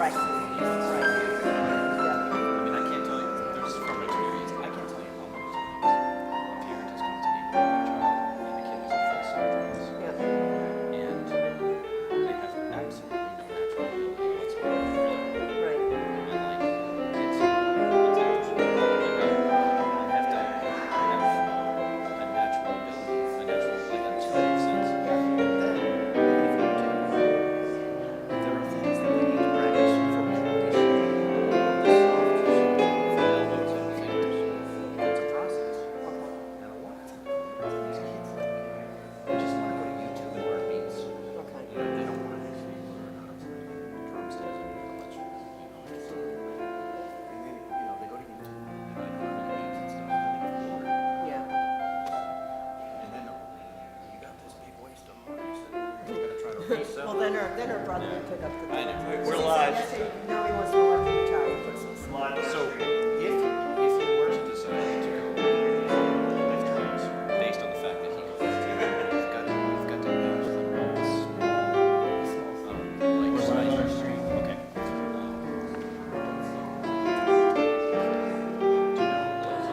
Right. Right. I mean, I can't tell you, there's from experience, I can't tell you how many times a parent has come to me with a child and the kid is a full surprise. Yeah. And they have absolutely no natural ability whatsoever. Right. And like, it's actually, you have to have a natural ability, a natural, like a intuitive sense. Yeah. But then, even if you do, there are things that they need to practice for communication. The soft tissue from elbow to fingers. It's a process. And a lot of times, these kids that we have, they just want to go to YouTube and learn beats. Okay. You know, they don't want to actually learn how to play drum sets and clutch, you know, and so, and then, you know, they go to YouTube and they learn how to make beats and stuff, and then they get bored. Yeah. And then you got this big waste of money, so you're gonna try to resell. Well, then her brother would pick up the. I know. We're live. Now he wants to know what for the child Christmas. So if you were to decide to go lift weights based on the fact that he goes to the gym, you've got to use like size. Okay. Do you know those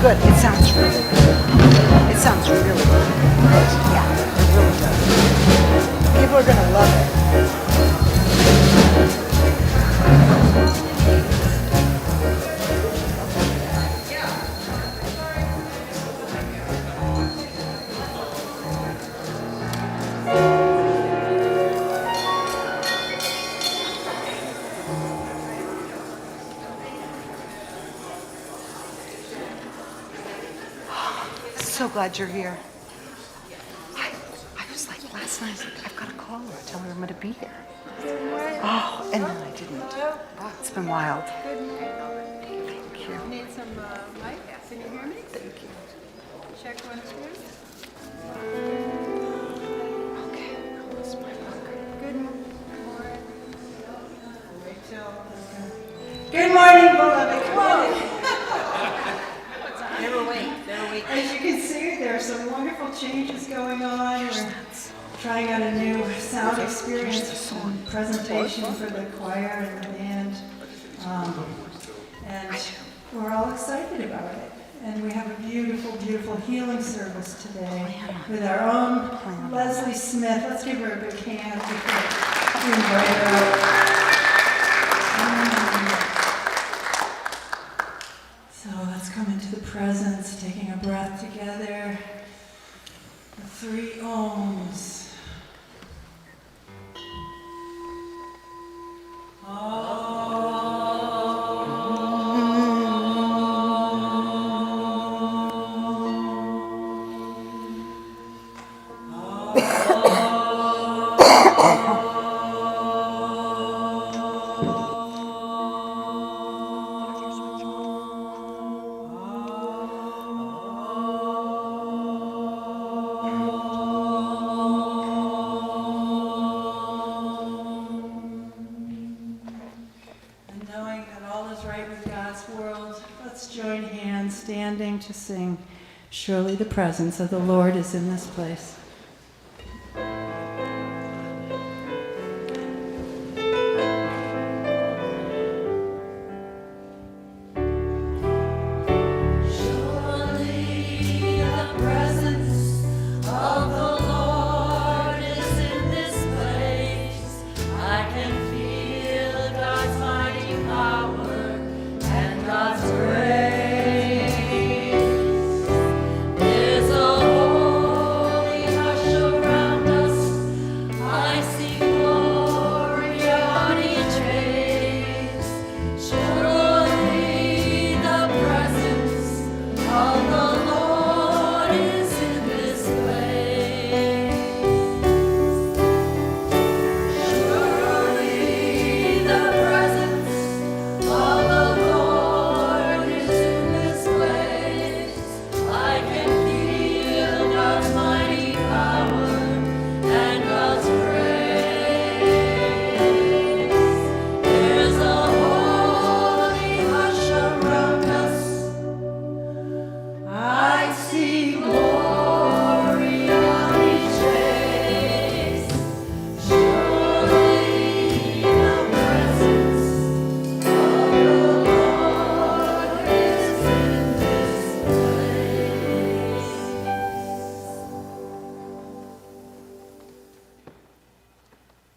Good. It sounds really good. It sounds really good. Yeah, it really does. People are going to love it. So glad you're here. I was like last night, I was like, I've got to call her, tell her I'm going to be here. Oh, and then I didn't. It's been wild. Good morning. Thank you. Need some mic? Can you hear me? Thank you. Check 1, 2. Okay, I lost my book. Good morning. Rachel. Good morning, beloved. Come on. Never wait. As you can see, there are some wonderful changes going on. We're trying out a new sound experience and presentation for the choir and the band. And we're all excited about it. And we have a beautiful, beautiful healing service today with our own Leslie Smith. Let's give her a big hand before we invite her up. So let's come into the presence, taking a breath together. The 3 ohms. Standing to sing, surely the presence of the Lord is in this place.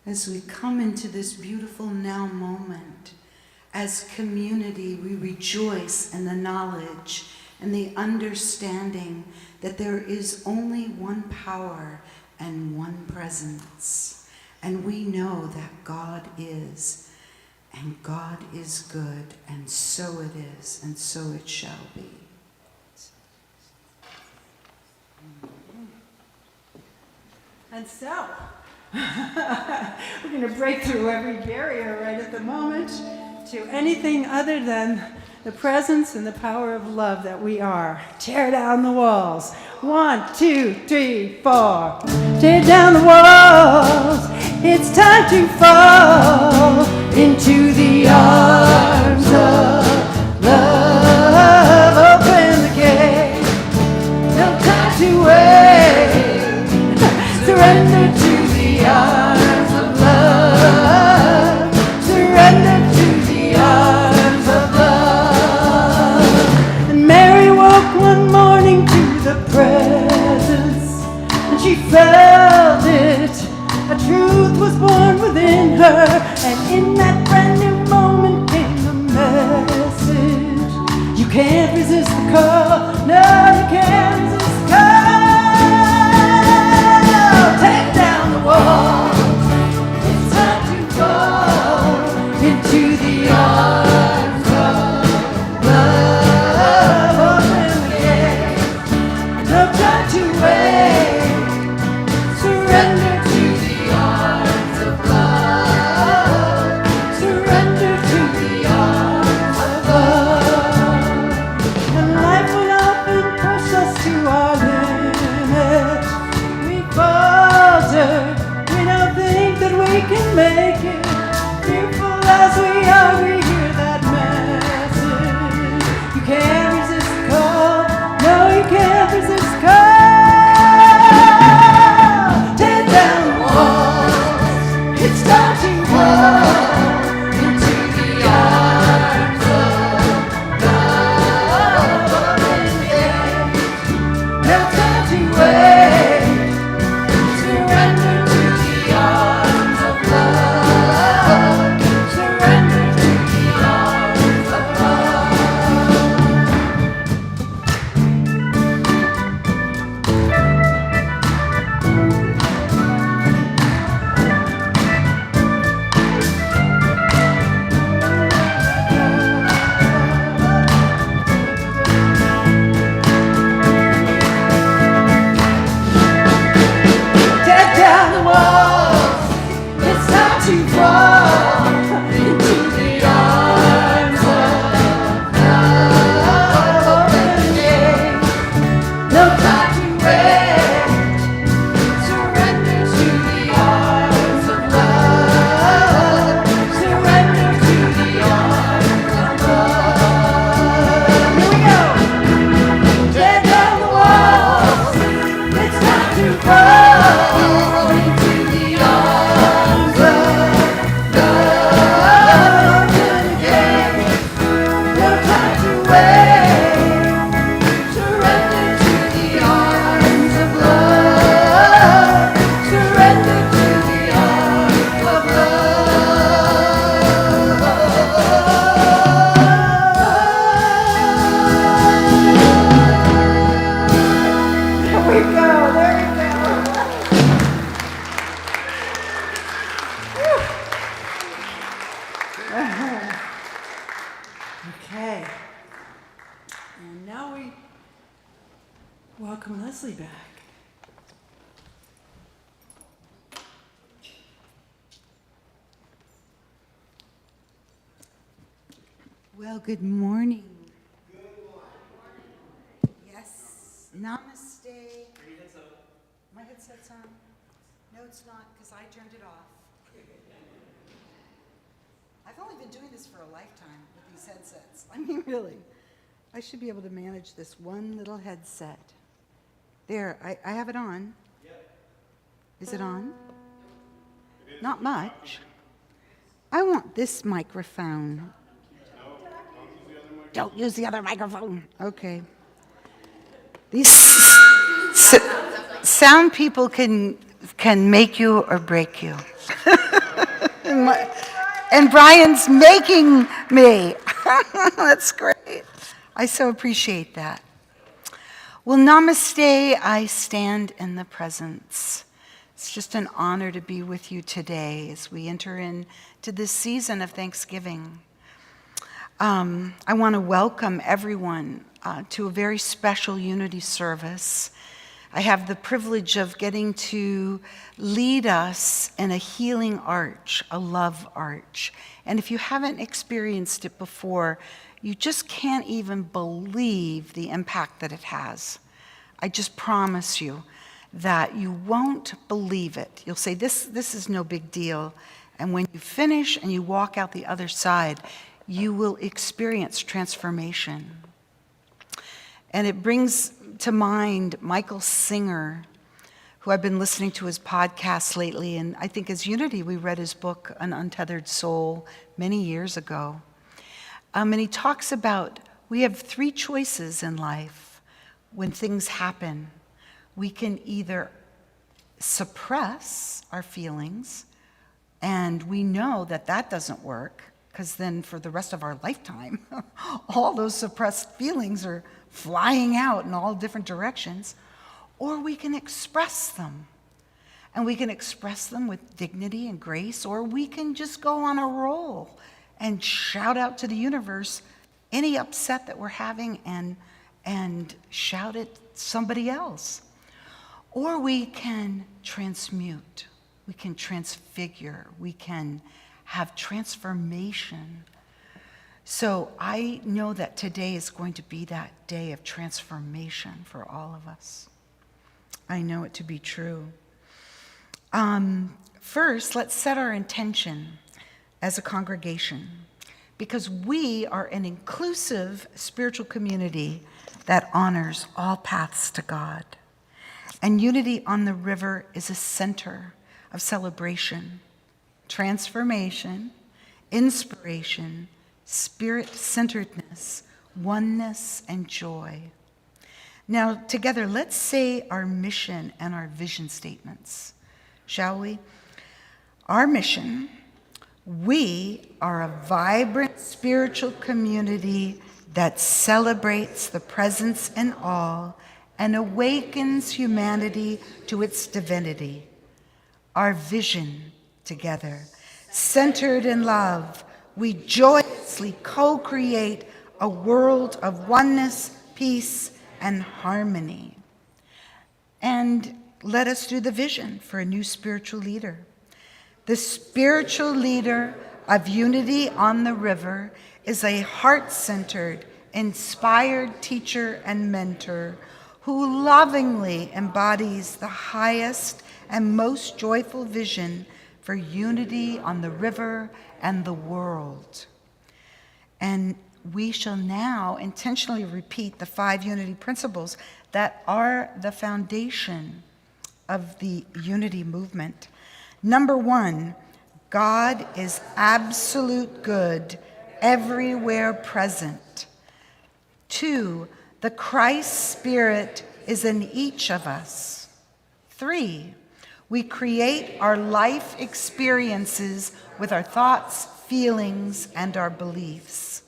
As we come into this beautiful now moment, as community, we rejoice in the knowledge and the understanding that there is only one power and one presence. And we know that God is, and God is good, and so it is, and so it shall be. And so, we're going to break through every barrier right at the moment to anything other than the presence and the power of love that we are. Tear down the walls. 1, 2, 3, 4. Tear down the walls. It's time to fall into the arms of love. Open the gate. No time to wait. Surrender to the arms of love. Surrender to the arms of love. And Mary woke felt it. A truth was born within her, and in that brand new moment came the message. You can't resist the call, no, you can't resist the call. Take down the walls, it's time to fall into the arms of love. Open the gate, no time to wait. Surrender to the arms of love. Surrender to the arms of love. And life will often push us to our limit. We falter, we don't think that we can make it. Fearful as we are, we hear that message. You can't resist the call, no, you can't resist the call. Tear down the walls, it's time to walk into the arms of love. Open the gate, no time to wait. Surrender to the arms of love. Surrender to the arms of love. Tear down the walls, it's time to fall into the arms of love. Open the gate, no time to wait. Surrender to the arms of love. Surrender to the arms of love. Here we go. Tear down the walls, it's time to fall into the arms of love. Open the gate, no time to wait. Surrender to the arms of love. Surrender to the arms of love. There we go, there we go. Okay. And now we welcome Leslie back. Well, good morning. Yes, namaste. My headset's on? No, it's not, because I turned it off. I've only been doing this for a lifetime with these headsets. I mean, really. I should be able to manage this one little headset. There, I have it on. Is it on? Not much. I want this microphone. Don't use the other microphone. Okay. These sound people can make you or break you. And Brian's making me. That's great. I so appreciate that. Well, namaste, I stand in the presence. It's just an honor to be with you today as we enter into this season of Thanksgiving. I want to welcome everyone to a very special Unity service. I have the privilege of getting to lead us in a healing arch, a love arch. And if you haven't experienced it before, you just can't even believe the impact that it has. I just promise you that you won't believe it. You'll say, this is no big deal. And when you finish and you walk out the other side, you will experience transformation. And it brings to mind Michael Singer, who I've been listening to his podcast lately. And I think as Unity, we read his book, An Untethered Soul, many years ago. And he talks about we have three choices in life when things happen. We can either suppress our feelings, and we know that that doesn't work, because then for the rest of our lifetime, all those suppressed feelings are flying out in all different directions. Or we can express them. And we can express them with dignity and grace, or we can just go on a roll and shout out to the universe any upset that we're having and shout at somebody else. Or we can transmute, we can transfigure, we can have transformation. So I know that today is going to be that day of transformation for all of us. I know it to be true. First, let's set our intention as a congregation, because we are an inclusive spiritual community that honors all paths to God. And Unity on the River is a center of celebration, transformation, inspiration, spirit-centeredness, oneness, and joy. Now, together, let's say our mission and our vision statements. Shall we? Our mission: we are a vibrant spiritual community that celebrates the presence in all and awakens humanity to its divinity. Our vision together: centered in love, we joyously co-create a world of oneness, peace, and harmony. And let us do the vision for a new spiritual leader. The spiritual leader of Unity on the River is a heart-centered, inspired teacher and mentor who lovingly embodies the highest and most joyful vision for unity on the river and the world. And we shall now intentionally repeat the 5 unity principles that are the foundation of the unity movement. Number 1, God is absolute good, everywhere present. 2, the Christ Spirit is in each of us. 3, we create our life experiences with our thoughts, feelings, and our beliefs.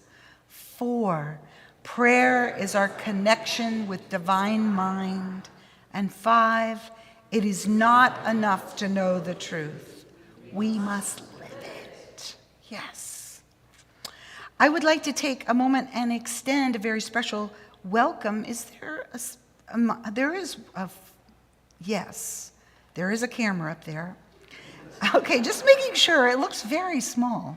4, prayer is our connection with divine mind. And 5, it is not enough to know the truth. We must live it. Yes. I would like to take a moment and extend a very special welcome. Is there yes, there is a camera up there. Okay, just making sure. It looks very small.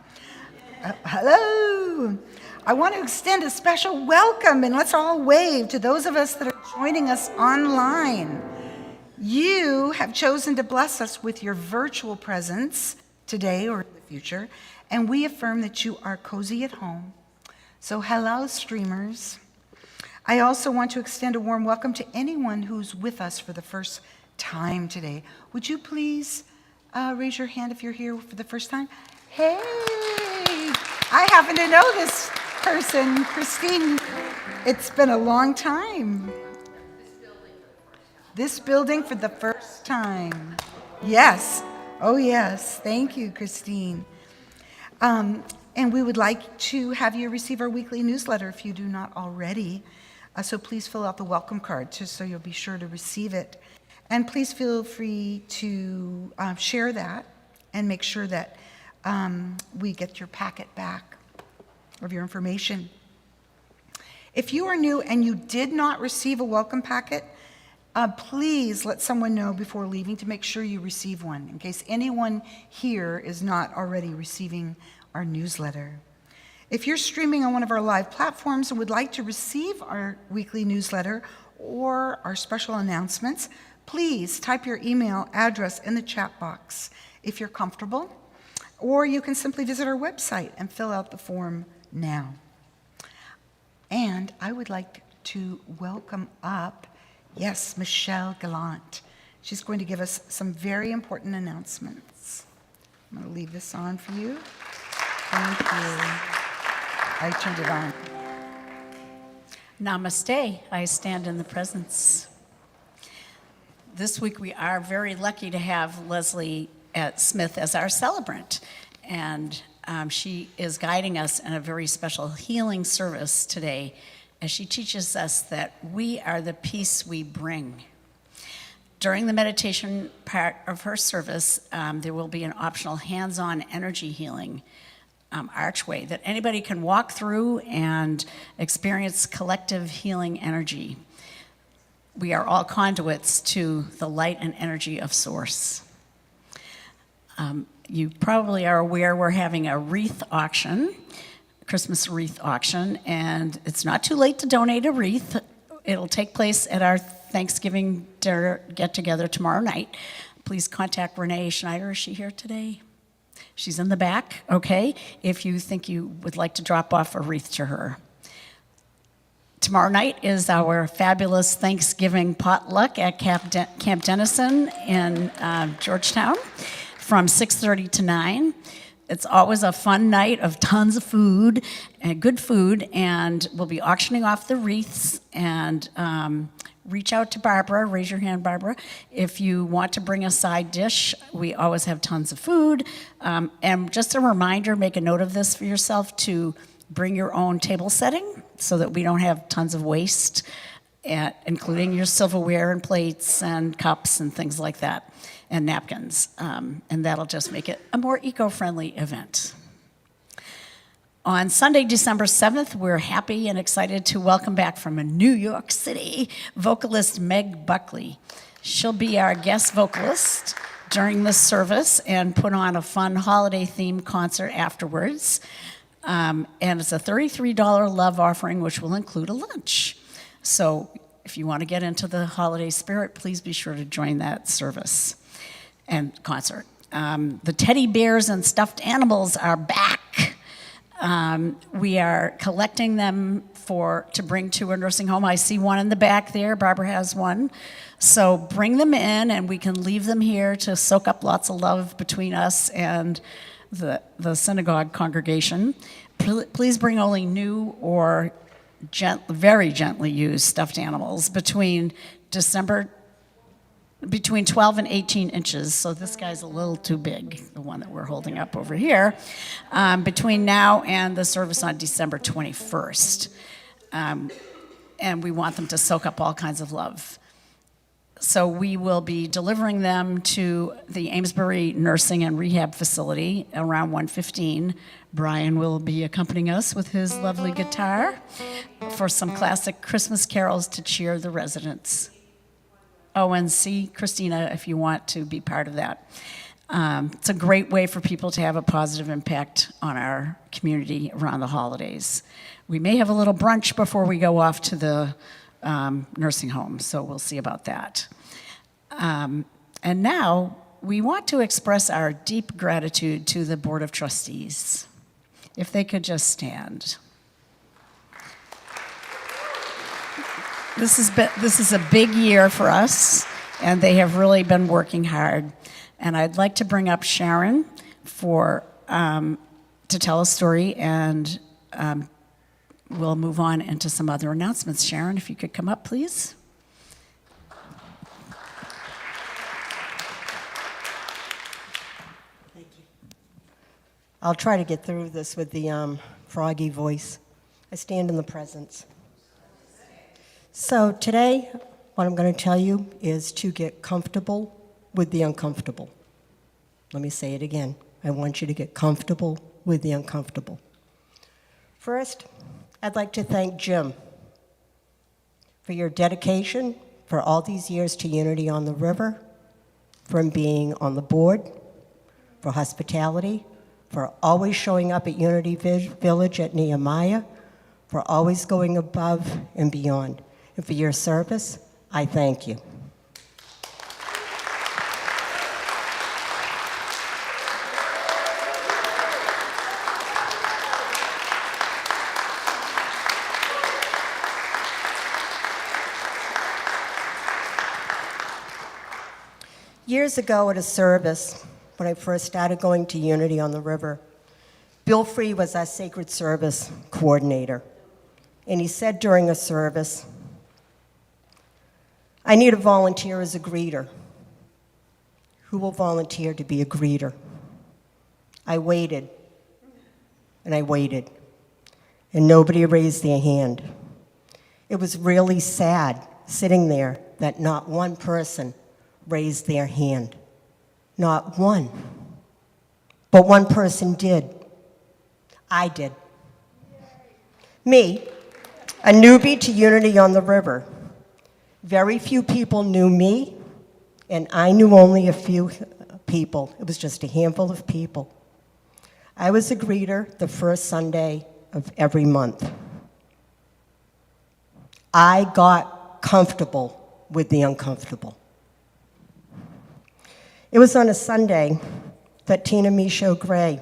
Hello. I want to extend a special welcome, and let's all wave to those of us that are joining us online. You have chosen to bless us with your virtual presence today or in the future, and we affirm that you are cozy at home. So hello, streamers. I also want to extend a warm welcome to anyone who's with us for the first time today. Would you please raise your hand if you're here for the first time? Hey, I happen to know this person, Christine. It's been a long time. This building for the first time. Yes. Oh, yes. Thank you, Christine. And we would like to have you receive our weekly newsletter if you do not already. So please fill out the welcome card just so you'll be sure to receive it. And please feel free to share that and make sure that we get your packet back of your information. If you are new and you did not receive a welcome packet, please let someone know before leaving to make sure you receive one, in case anyone here is not already receiving our newsletter. If you're streaming on one of our live platforms and would like to receive our weekly newsletter or our special announcements, please type your email address in the chat box if you're comfortable, or you can simply visit our website and fill out the form now. And I would like to welcome up, yes, Michelle Gallant. She's going to give us some very important announcements. I'm going to leave this on for you. Thank you. I turned it on. Namaste. I stand in the presence. This week, we are very lucky to have Leslie Smith as our celebrant. And she is guiding us in a very special healing service today as she teaches us that we are the peace we bring. During the meditation part of her service, there will be an optional hands-on energy healing archway that anybody can walk through and experience collective healing energy. We are all conduits to the light and energy of Source. You probably are aware we're having a wreath auction, Christmas wreath auction, and it's not too late to donate a wreath. It'll take place at our Thanksgiving dinner get-together tomorrow night. Please contact Renee Schneider. Is she here today? She's in the back, okay, if you think you would like to drop off a wreath to her. Tomorrow night is our fabulous Thanksgiving potluck at Camp Dennison in Georgetown from 6:30 to 9. It's always a fun night of tons of food and good food, and we'll be auctioning off the wreaths. And reach out to Barbara, raise your hand, Barbara, if you want to bring a side dish. We always have tons of food. And just a reminder, make a note of this for yourself, to bring your own table setting so that we don't have tons of waste, including your silverware and plates and cups and things like that, and napkins. And that'll just make it a more eco-friendly event. On Sunday, December 7th, we're happy and excited to welcome back from New York City vocalist Meg Buckley. She'll be our guest vocalist during the service and put on a fun holiday-themed concert afterwards. And it's a $33 love offering, which will include a lunch. So if you want to get into the holiday spirit, please be sure to join that service and concert. The teddy bears and stuffed animals are back. We are collecting them to bring to a nursing home. I see one in the back there. Barbara has one. So bring them in, and we can leave them here to soak up lots of love between us and the synagogue congregation. Please bring only new or very gently used stuffed animals between 12 and 18 inches, so this guy's a little too big, the one that we're holding up over here, between now and the service on December 21st. And we want them to soak up all kinds of love. So we will be delivering them to the Amesbury Nursing and Rehab Facility around 1:15. Brian will be accompanying us with his lovely guitar for some classic Christmas carols to cheer the residents. Oh, and see Christina if you want to be part of that. It's a great way for people to have a positive impact on our community around the holidays. We may have a little brunch before we go off to the nursing home, so we'll see about that. And now we want to express our deep gratitude to the Board of Trustees. If they could just stand. This is a big year for us, and they have really been working hard. And I'd like to bring up Sharon to tell a story, and we'll move on into some other announcements. Sharon, if you could come up, please. Thank you. I'll try to get through this with the froggy voice. I stand in the presence. So today, what I'm going to tell you is to get comfortable with the uncomfortable. Let me say it again. I want you to get comfortable with the uncomfortable. First, I'd like to thank Jim for your dedication for all these years to Unity on the River, from being on the board, for hospitality, for always showing up at Unity Village at Nehemiah, for always going above and beyond. And for your service, I thank you. Years ago at a service, when I first started going to Unity on the River, Bill Free was our sacred service coordinator. And he said during a service, I need a volunteer as a greeter. Who will volunteer to be a greeter? I waited, and I waited, and nobody raised their hand. It was really sad sitting there that not one person raised their hand. Not one. But one person did. I did. Me, a newbie to Unity on the River. Very few people knew me, and I knew only a few people. It was just a handful of people. I was a greeter the first Sunday of every month. I got comfortable with the uncomfortable. It was on a Sunday that Tina Michaud Gray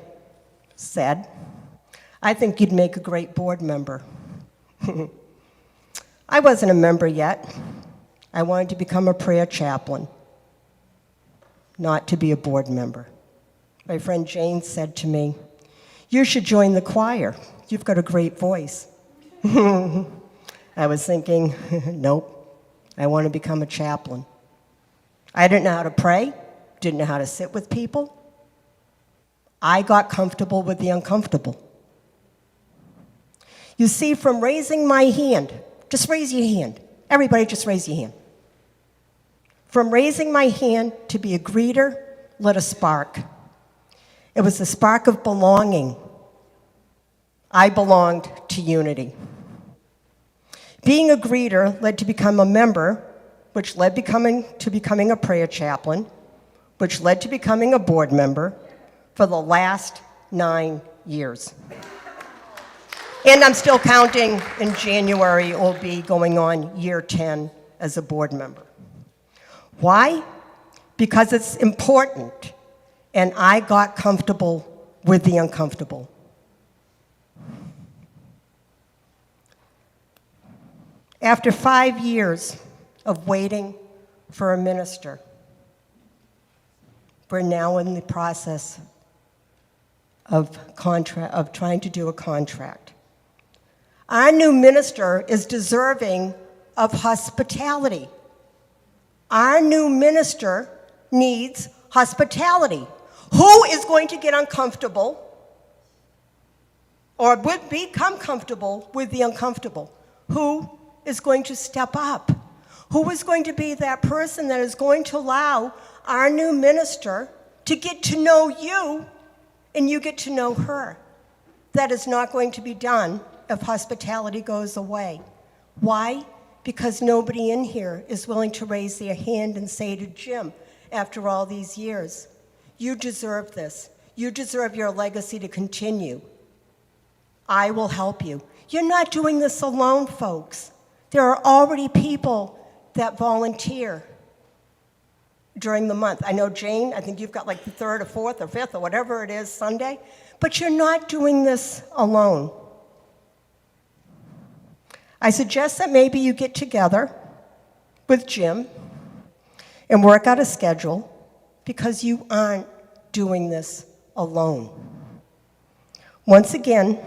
said, "I think you'd make a great board member." I wasn't a member yet. I wanted to become a prayer chaplain, not to be a board member. My friend Jane said to me, "You should join the choir. You've got a great voice." I was thinking, nope, I want to become a chaplain. I didn't know how to pray, didn't know how to sit with people. I got comfortable with the uncomfortable. You see, from raising my hand, just raise your hand. Everybody just raise your hand. From raising my hand to be a greeter lit a spark. It was the spark of belonging. I belonged to Unity. Being a greeter led to become a member, which led to becoming a prayer chaplain, which led to becoming a board member for the last 9 years. And I'm still counting. In January, it will be going on year 10 as a board member. Why? Because it's important, and I got comfortable with the uncomfortable. After 5 years of waiting for a minister, we're now in the process of trying to do a contract. Our new minister is deserving of hospitality. Our new minister needs hospitality. Who is going to get uncomfortable or would become comfortable with the uncomfortable? Who is going to step up? Who is going to be that person that is going to allow our new minister to get to know you and you get to know her? That is not going to be done if hospitality goes away. Why? Because nobody in here is willing to raise their hand and say to Jim, after all these years, you deserve this. You deserve your legacy to continue. I will help you. You're not doing this alone, folks. There are already people that volunteer during the month. I know, Jane, I think you've got like the 3rd or 4th or 5th or whatever it is Sunday, but you're not doing this alone. I suggest that maybe you get together with Jim and work out a schedule, because you aren't doing this alone. Once again,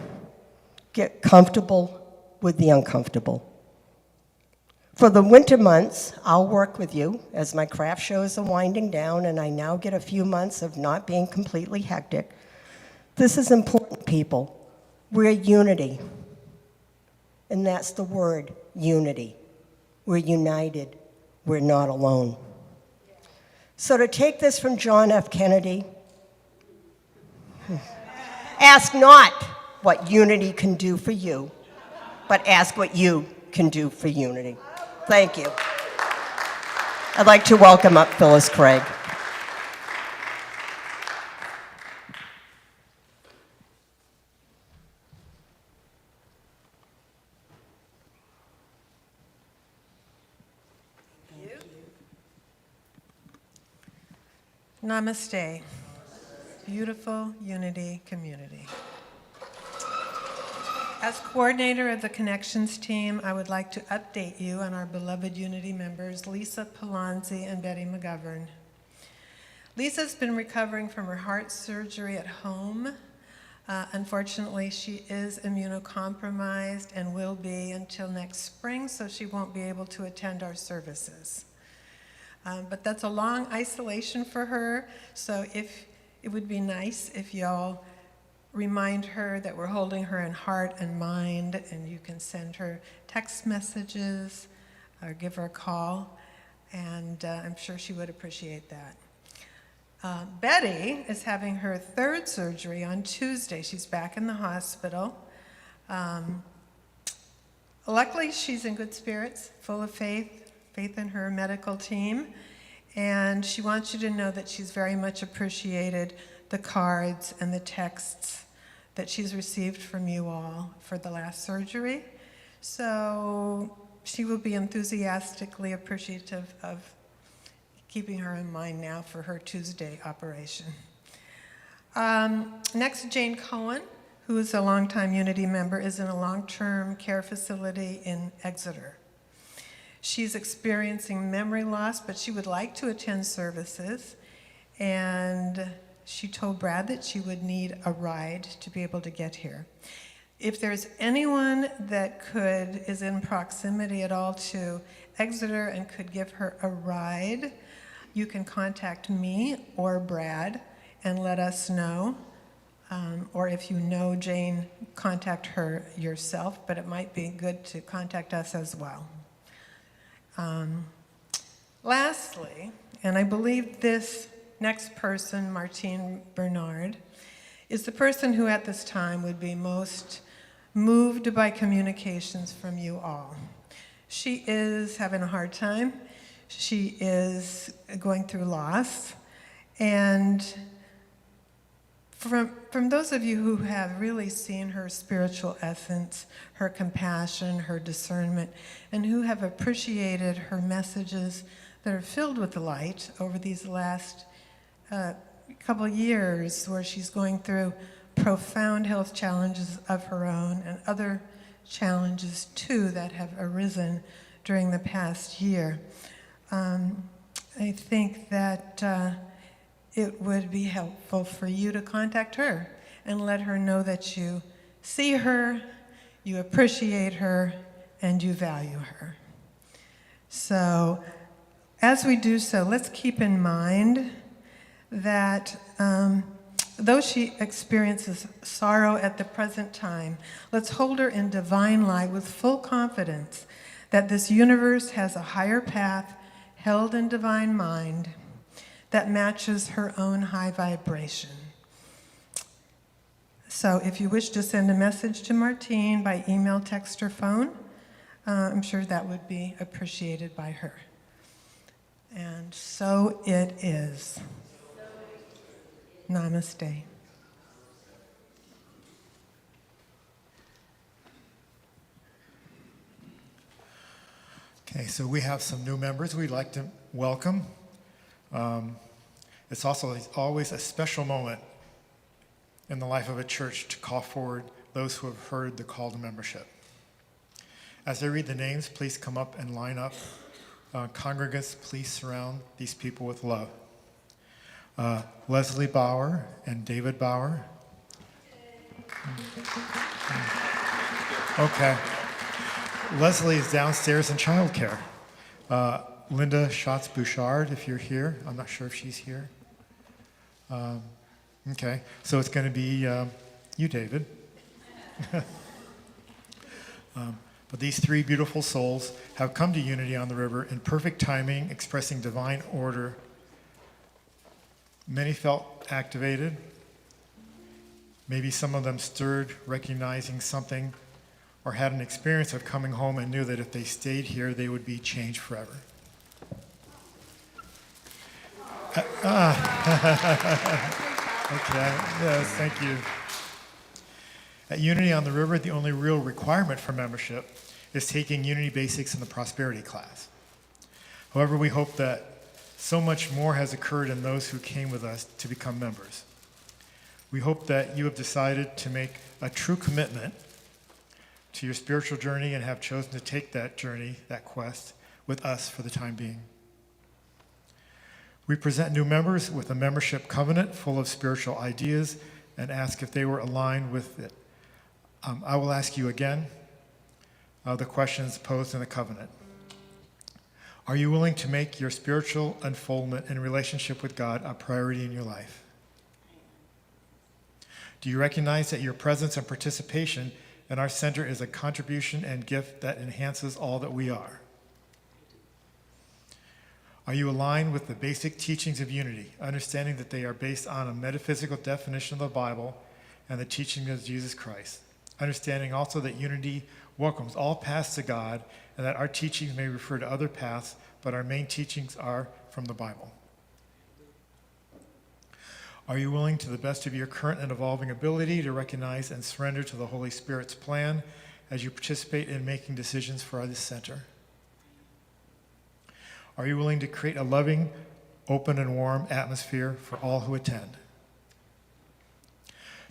get comfortable with the uncomfortable. For the winter months, I'll work with you as my craft shows are winding down and I now get a few months of not being completely hectic. This is important, people. We're Unity. And that's the word, unity. We're united. We're not alone. So to take this from John F. Kennedy, ask not what unity can do for you, but ask what you can do for unity. Thank you. I'd like to welcome up Phyllis Craig. Namaste, beautiful Unity community. As coordinator of the Connections team, I would like to update you on our beloved Unity members, Lisa Palazzi and Betty McGovern. Lisa's been recovering from her heart surgery at home. Unfortunately, she is immunocompromised and will be until next spring, so she won't be able to attend our services. But that's a long isolation for her, so if it would be nice if y'all remind her that we're holding her in heart and mind, and you can send her text messages or give her a call, and I'm sure she would appreciate that. Betty is having her third surgery on Tuesday. She's back in the hospital. Luckily, she's in good spirits, full of faith in her medical team, and she wants you to know that she's very much appreciated the cards and the texts that she's received from you all for the last surgery. So she will be enthusiastically appreciative of keeping her in mind now for her Tuesday operation. Next, Jane Cohen, who is a longtime Unity member, is in a long-term care facility in Exeter. She's experiencing memory loss, but she would like to attend services, and she told Brad that she would need a ride to be able to get here. If there's anyone that is in proximity at all to Exeter and could give her a ride, you can contact me or Brad and let us know. Or if you know Jane, contact her yourself, but it might be good to contact us as well. Lastly, and I believe this next person, Martine Bernard, is the person who at this time would be most moved by communications from you all. She is having a hard time. She is going through loss. And from those of you who have really seen her spiritual essence, her compassion, her discernment, and who have appreciated her messages that are filled with light over these last couple years, where she's going through profound health challenges of her own and other challenges too that have arisen during the past year. I think that it would be helpful for you to contact her and let her know that you see her, you appreciate her, and you value her. So as we do so, let's keep in mind that though she experiences sorrow at the present time, let's hold her in divine light with full confidence that this universe has a higher path held in divine mind that matches her own high vibration. So if you wish to send a message to Martine by email, text, or phone, I'm sure that would be appreciated by her. And so it is. Namaste. Okay, so we have some new members we'd like to welcome. It's also always a special moment in the life of a church to call forward those who have heard the call to membership. As I read the names, please come up and line up. Congregants, please surround these people with love. Leslie Bauer and David Bauer. Okay. Leslie is downstairs in childcare. Linda Schatz-Bouchard, if you're here. I'm not sure if she's here. Okay, so it's going to be you, David. But these three beautiful souls have come to Unity on the River in perfect timing, expressing divine order. Many felt activated. Maybe some of them stirred, recognizing something, or had an experience of coming home and knew that if they stayed here, they would be changed forever. Okay, yes, thank you. At Unity on the River, the only real requirement for membership is taking Unity Basics in the Prosperity class. However, we hope that so much more has occurred in those who came with us to become members. We hope that you have decided to make a true commitment to your spiritual journey and have chosen to take that journey, that quest, with us for the time being. We present new members with a membership covenant full of spiritual ideas and ask if they were aligned with it. I will ask you again the questions posed in the covenant. Are you willing to make your spiritual unfoldment and relationship with God a priority in your life? Do you recognize that your presence and participation in our center is a contribution and gift that enhances all that we are? Are you aligned with the basic teachings of unity, understanding that they are based on a metaphysical definition of the Bible and the teaching of Jesus Christ? Understanding also that unity welcomes all paths to God and that our teachings may refer to other paths, but our main teachings are from the Bible. Are you willing to the best of your current and evolving ability to recognize and surrender to the Holy Spirit's plan as you participate in making decisions for this center? Are you willing to create a loving, open, and warm atmosphere for all who attend?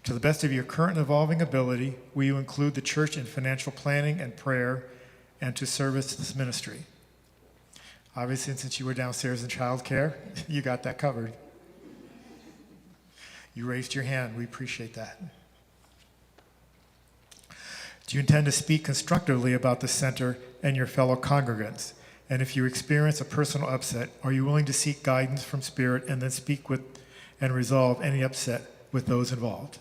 To the best of your current and evolving ability, will you include the church in financial planning and prayer and to service this ministry? Obviously, since you were downstairs in childcare, you got that covered. You raised your hand. We appreciate that. Do you intend to speak constructively about the center and your fellow congregants? And if you experience a personal upset, are you willing to seek guidance from Spirit and then speak with and resolve any upset with those involved?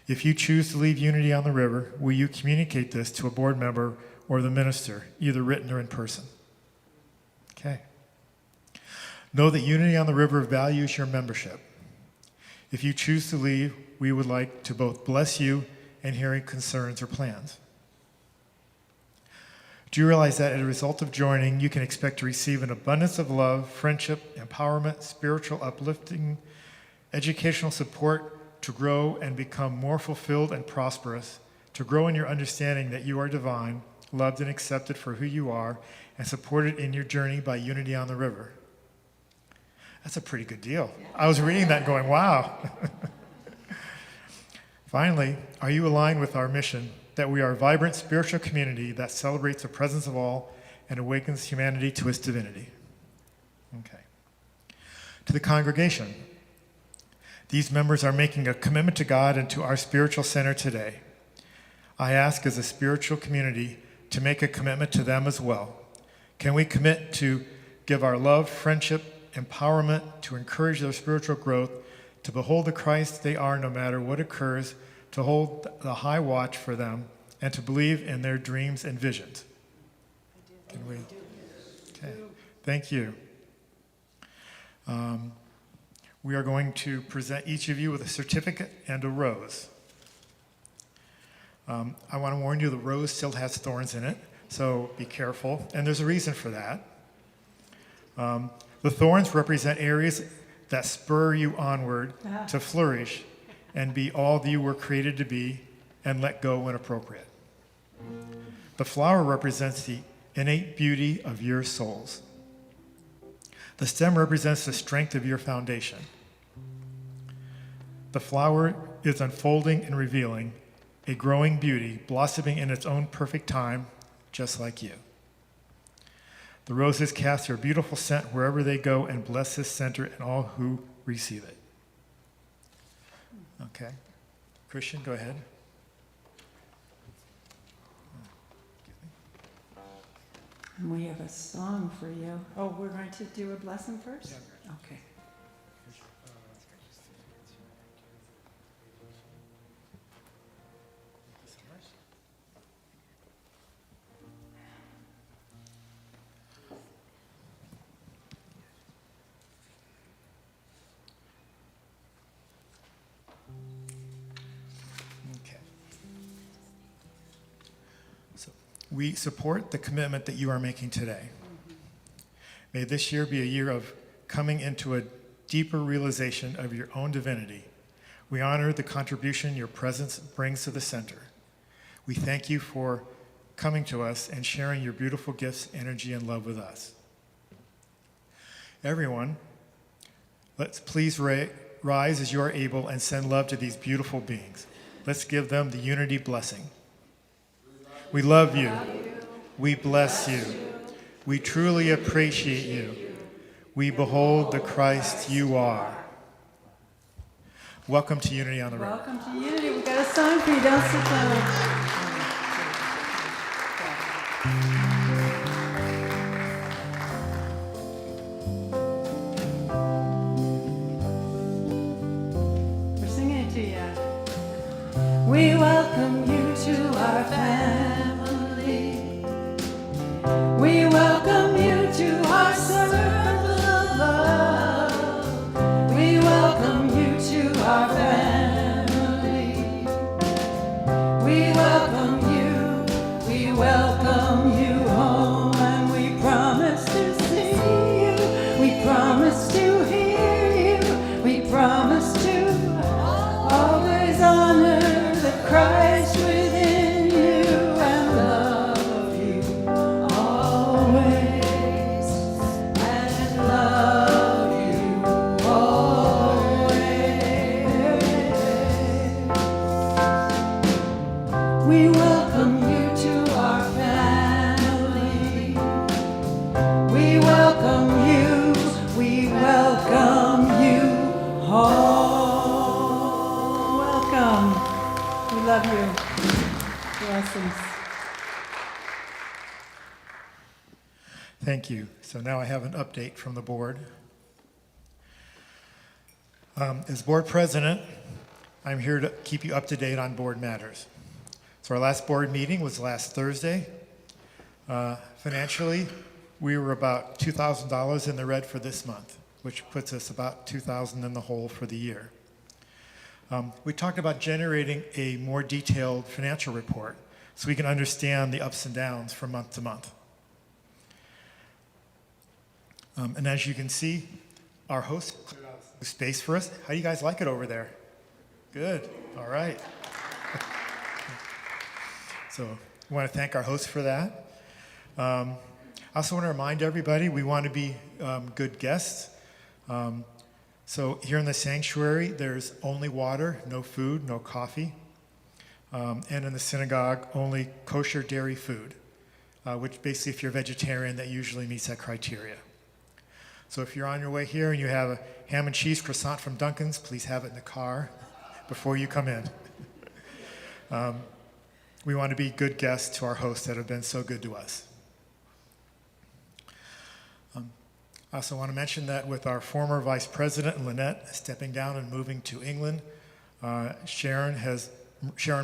If you choose to leave Unity on the River, will you communicate this to a board member or the minister, either written or in person? Okay. Know that Unity on the River values your membership. If you choose to leave, we would like to both bless you and hear any concerns or plans. Do you realize that as a result of joining, you can expect to receive an abundance of love, friendship, empowerment, spiritual uplifting, educational support to grow and become more fulfilled and prosperous, to grow in your understanding that you are divine, loved and accepted for who you are, and supported in your journey by Unity on the River? That's a pretty good deal. I was reading that going, wow. Finally, are you aligned with our mission that we are a vibrant spiritual community that celebrates the presence of all and awakens humanity to its divinity? Okay. To the congregation, these members are making a commitment to God and to our spiritual center today. I ask as a spiritual community to make a commitment to them as well. Can we commit to give our love, friendship, empowerment, to encourage their spiritual growth, to behold the Christ they are no matter what occurs, to hold the high watch for them, and to believe in their dreams and visions? Can we? Okay, thank you. We are going to present each of you with a certificate and a rose. I want to warn you, the rose still has thorns in it, so be careful, and there's a reason for that. The thorns represent areas that spur you onward to flourish and be all that you were created to be and let go when appropriate. The flower represents the innate beauty of your souls. The stem represents the strength of your foundation. The flower is unfolding and revealing a growing beauty, blossoming in its own perfect time, just like you. The roses cast their beautiful scent wherever they go and bless this center and all who receive it. Okay. Christian, go ahead. And we have a song for you. Oh, we're going to do a blessing first? Okay. Okay. So we support the commitment that you are making today. May this year be a year of coming into a deeper realization of your own divinity. We honor the contribution your presence brings to the center. We thank you for coming to us and sharing your beautiful gifts, energy, and love with us. Everyone, let's please rise as you are able and send love to these beautiful beings. Let's give them the unity blessing. We love you. We bless you. We truly appreciate you. We behold the Christ you are. welcome to Unity on the River. Welcome to Unity. We've got a song for you. Don't sit down. We're singing it to you. We welcome you to our family. We welcome you to our circle of love. We welcome you to our family. We welcome you. We welcome you home, and we promise to see you. We promise to hear you. We promise to always honor the Christ within you and love you always and love you always. We welcome you to our family. We welcome you. We welcome you home. Welcome. We love you. Blessings. Thank you. So now I have an update from the board. As board president, I'm here to keep you up to date on board matters. So our last board meeting was last Thursday. Financially, we were about $2,000 in the red for this month, which puts us about $2,000 in the hole for the year. We talked about generating a more detailed financial report so we can understand the ups and downs from month to month. And as you can see, our host cleared out space for us. How do you guys like it over there? Good. All right. So we want to thank our host for that. I also want to remind everybody we want to be good guests. So here in the sanctuary, there's only water, no food, no coffee. And in the synagogue, only kosher dairy food, which basically, if you're vegetarian, that usually meets that criteria. So if you're on your way here and you have a ham and cheese croissant from Dunkin's, please have it in the car before you come in. We want to be good guests to our hosts that have been so good to us. I also want to mention that with our former Vice President, Lynette, stepping down and moving to England, Sharon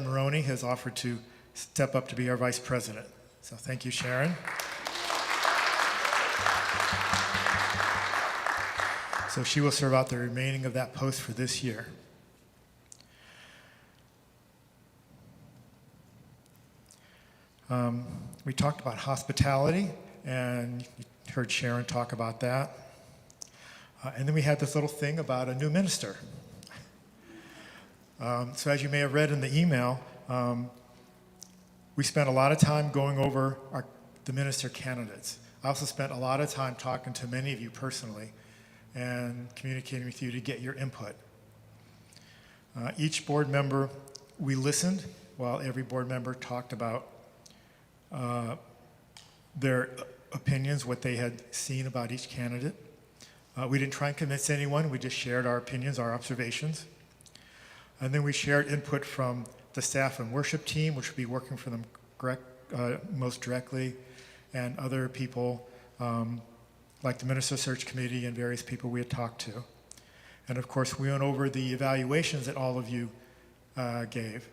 Maroney has offered to step up to be our Vice President. So thank you, Sharon. So she will serve out the remaining of that post for this year. We talked about hospitality, and you heard Sharon talk about that. And then we had this little thing about a new minister. So as you may have read in the email, we spent a lot of time going over the minister candidates. I also spent a lot of time talking to many of you personally and communicating with you to get your input. Each board member, we listened while every board member talked about their opinions, what they had seen about each candidate. We didn't try and convince anyone, we just shared our opinions, our observations. And then we shared input from the staff and worship team, which would be working for them most directly, and other people like the Minister Search Committee and various people we had talked to. And of course, we went over the evaluations that all of you gave.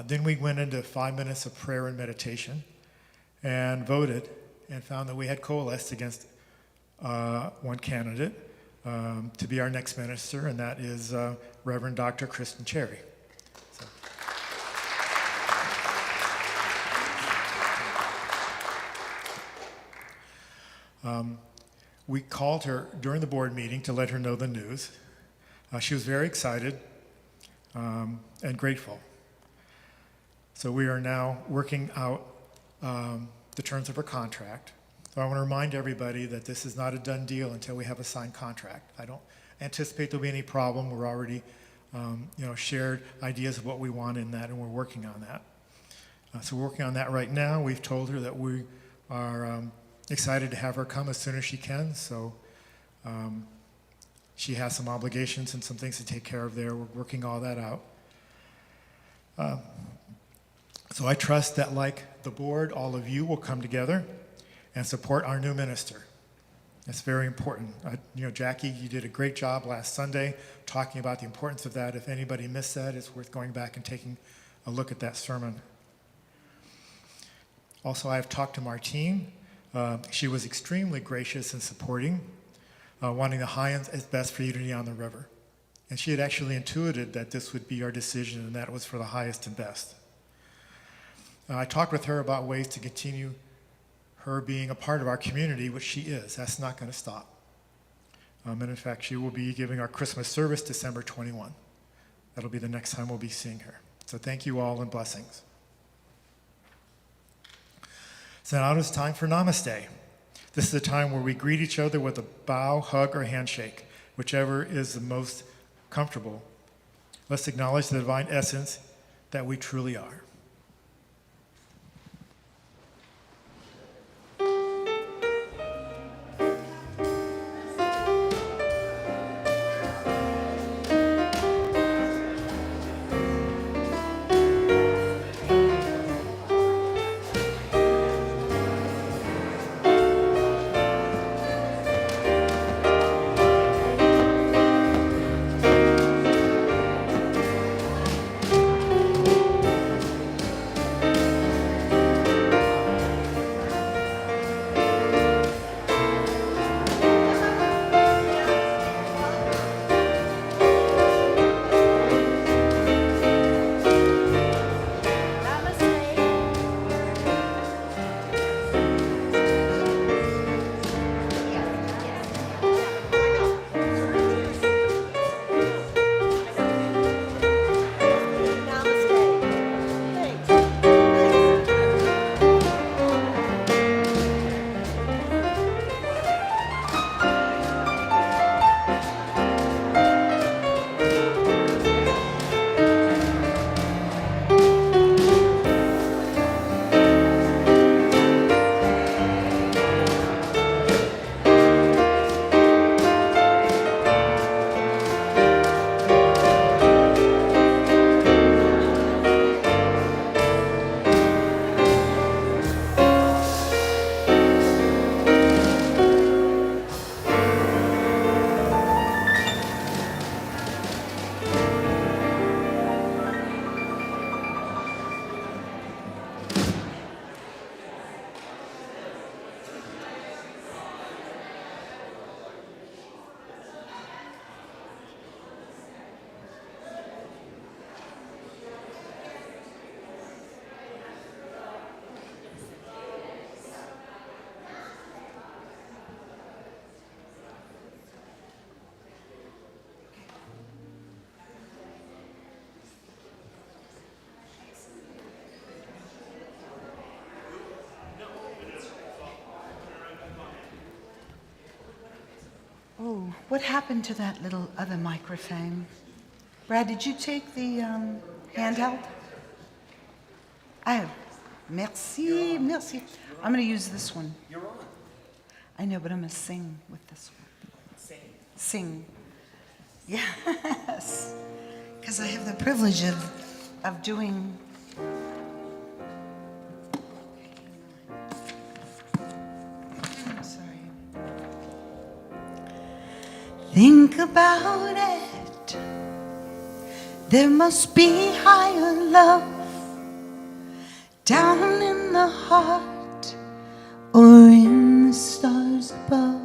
Then we went into 5 minutes of prayer and meditation and voted and found that we had coalesced against one candidate to be our next minister, and that is Reverend Dr. Kristen Cherry. We called her during the board meeting to let her know the news. She was very excited and grateful. So we are now working out the terms of her contract. So I want to remind everybody that this is not a done deal until we have a signed contract. I don't anticipate there'll be any problem. We're already shared ideas of what we want in that, and we're working on that. So we're working on that right now. We've told her that we are excited to have her come as soon as she can. So She has some obligations and some things to take care of there. We're working all that out. So I trust that, like the board, all of you will come together and support our new minister. That's very important. Jackie, you did a great job last Sunday talking about the importance of that. If anybody missed that, it's worth going back and taking a look at that sermon. Also, I've talked to Martine. She was extremely gracious and supporting, wanting the highest is best for Unity on the River. And she had actually intuited that this would be our decision and that it was for the highest and best. I talked with her about ways to continue her being a part of our community, which she is. That's not going to stop. And in fact, she will be giving our Christmas service December 21. That'll be the next time we'll be seeing her. So thank you all and blessings. So now it's time for Namaste. This is a time where we greet each other with a bow, hug, or handshake, whichever is the most comfortable. Let's acknowledge the divine essence that we truly are. Oh, what happened to that little other microphone? Brad, did you take the handheld? Oh, merci, merci. I'm going to use this one. You're on. I know, but I'm going to sing with this one. Sing. Yes. Because I have the privilege of doing. I'm sorry. Think about it. There must be higher love down in the heart or in the stars above.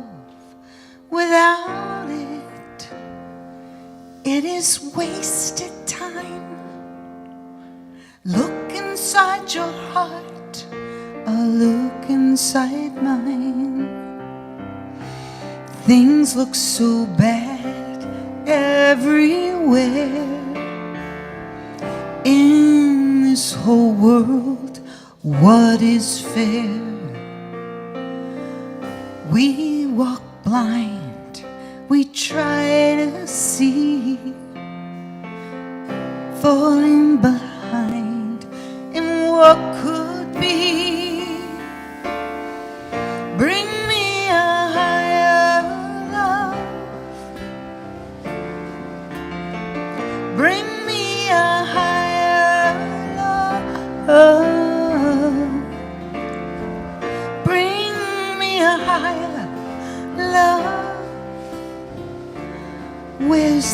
Without it, it is wasted time. Look inside your heart or look inside mine. Things look so bad everywhere in this whole world. What is fair? We walk blind, we try to see, falling behind in what could be. Bring me a higher love,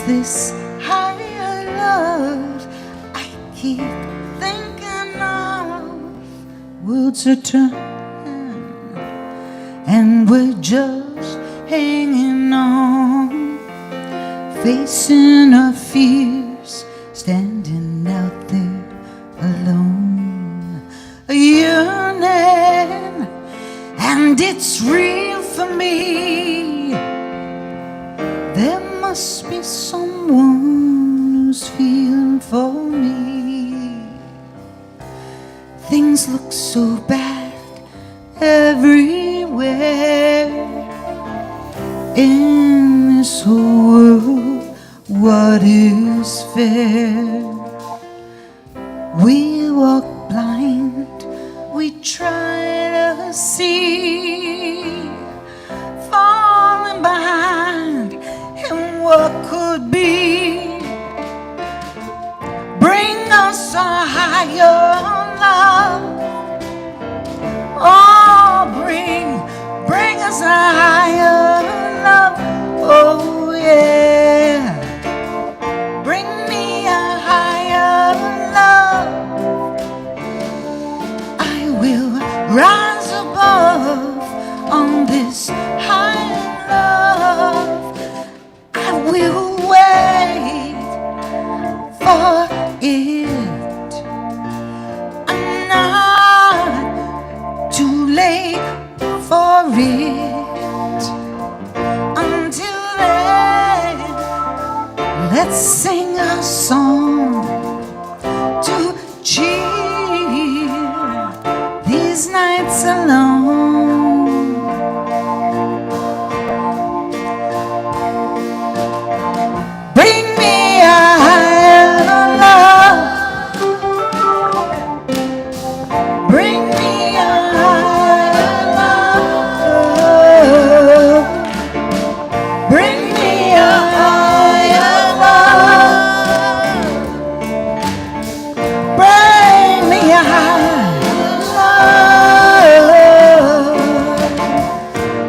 this higher love I keep thinking of. Worlds are turning and we're just hanging on, facing our fears, standing out there alone. A yearning, and it's real for me. There must be someone who's feeling for me. Things look so bad everywhere in this whole world. What is fair? We walk blind, we try to see, falling behind in what could be. Bring us a higher love. Oh, bring us a higher love. Oh, yeah. Bring me a higher love. I will rise above on this higher love. I will wait for it. I'm not too late for it. Until then, let's sing a song to cheer these nights alone. Bring me a higher love. Bring me a higher love. Bring me a higher love. Bring me a higher love.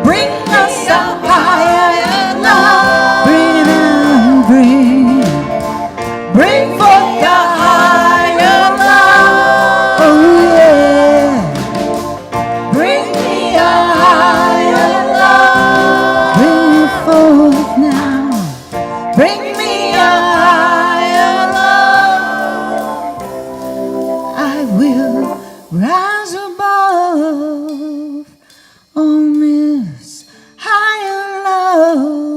Bring us a higher love. Bring forth the higher love. Oh yeah. Bring me a higher love. Bring it forth now. Bring me a higher love. I will rise above on this higher love.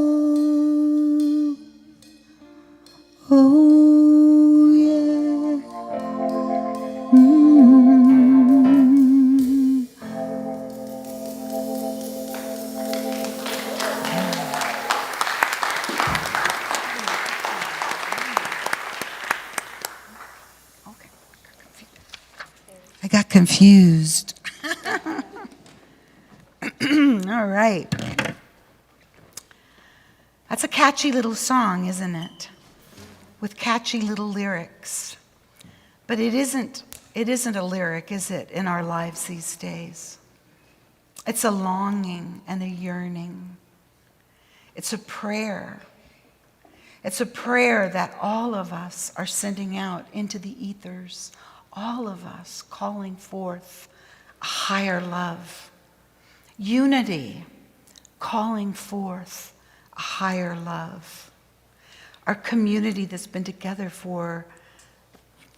Oh yeah. I got confused. All right. That's a catchy little song, isn't it? With catchy little lyrics. But it isn't a lyric, is it, in our lives these days? It's a longing and a yearning. It's a prayer. It's a prayer that all of us are sending out into the ethers, all of us calling forth a higher love. Unity, calling forth a higher love. Our community that's been together for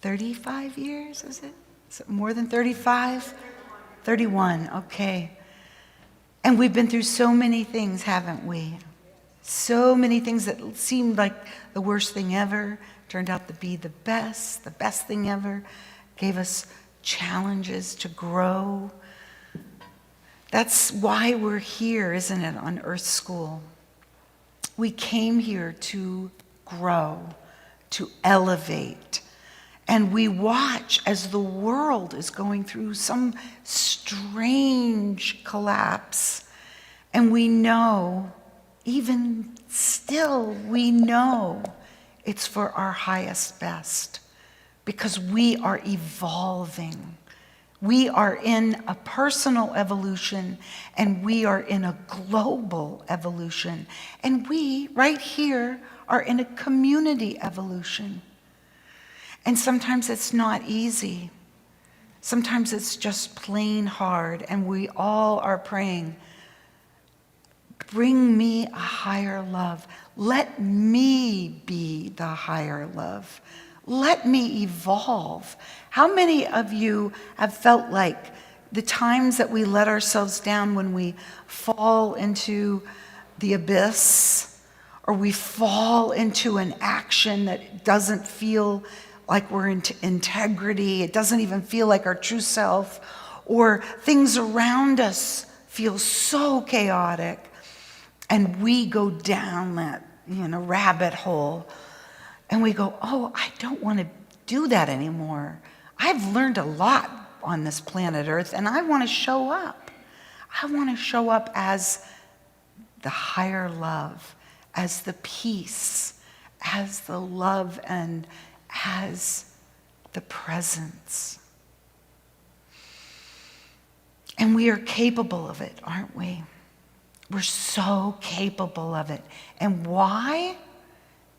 35 years, is it? Is it more than 35? 31, okay. And we've been through so many things, haven't we? So many things that seemed like the worst thing ever turned out to be the best thing ever. Gave us challenges to grow. That's why we're here, isn't it, on Earth School? We came here to grow, to elevate. And we watch as the world is going through some strange collapse. And we know, even still, we know it's for our highest best because we are evolving. We are in a personal evolution and we are in a global evolution. And we, right here, are in a community evolution. And sometimes it's not easy. Sometimes it's just plain hard, and we all are praying, bring me a higher love. Let me be the higher love. Let me evolve. How many of you have felt like the times that we let ourselves down when we fall into the abyss, or we fall into an action that doesn't feel like we're in integrity, it doesn't even feel like our true self, or things around us feel so chaotic, and we go down that rabbit hole, and we go, oh, I don't want to do that anymore. I've learned a lot on this planet Earth, and I want to show up. I want to show up as the higher love, as the peace, as the love, and as the presence. And we are capable of it, aren't we? We're so capable of it. And why?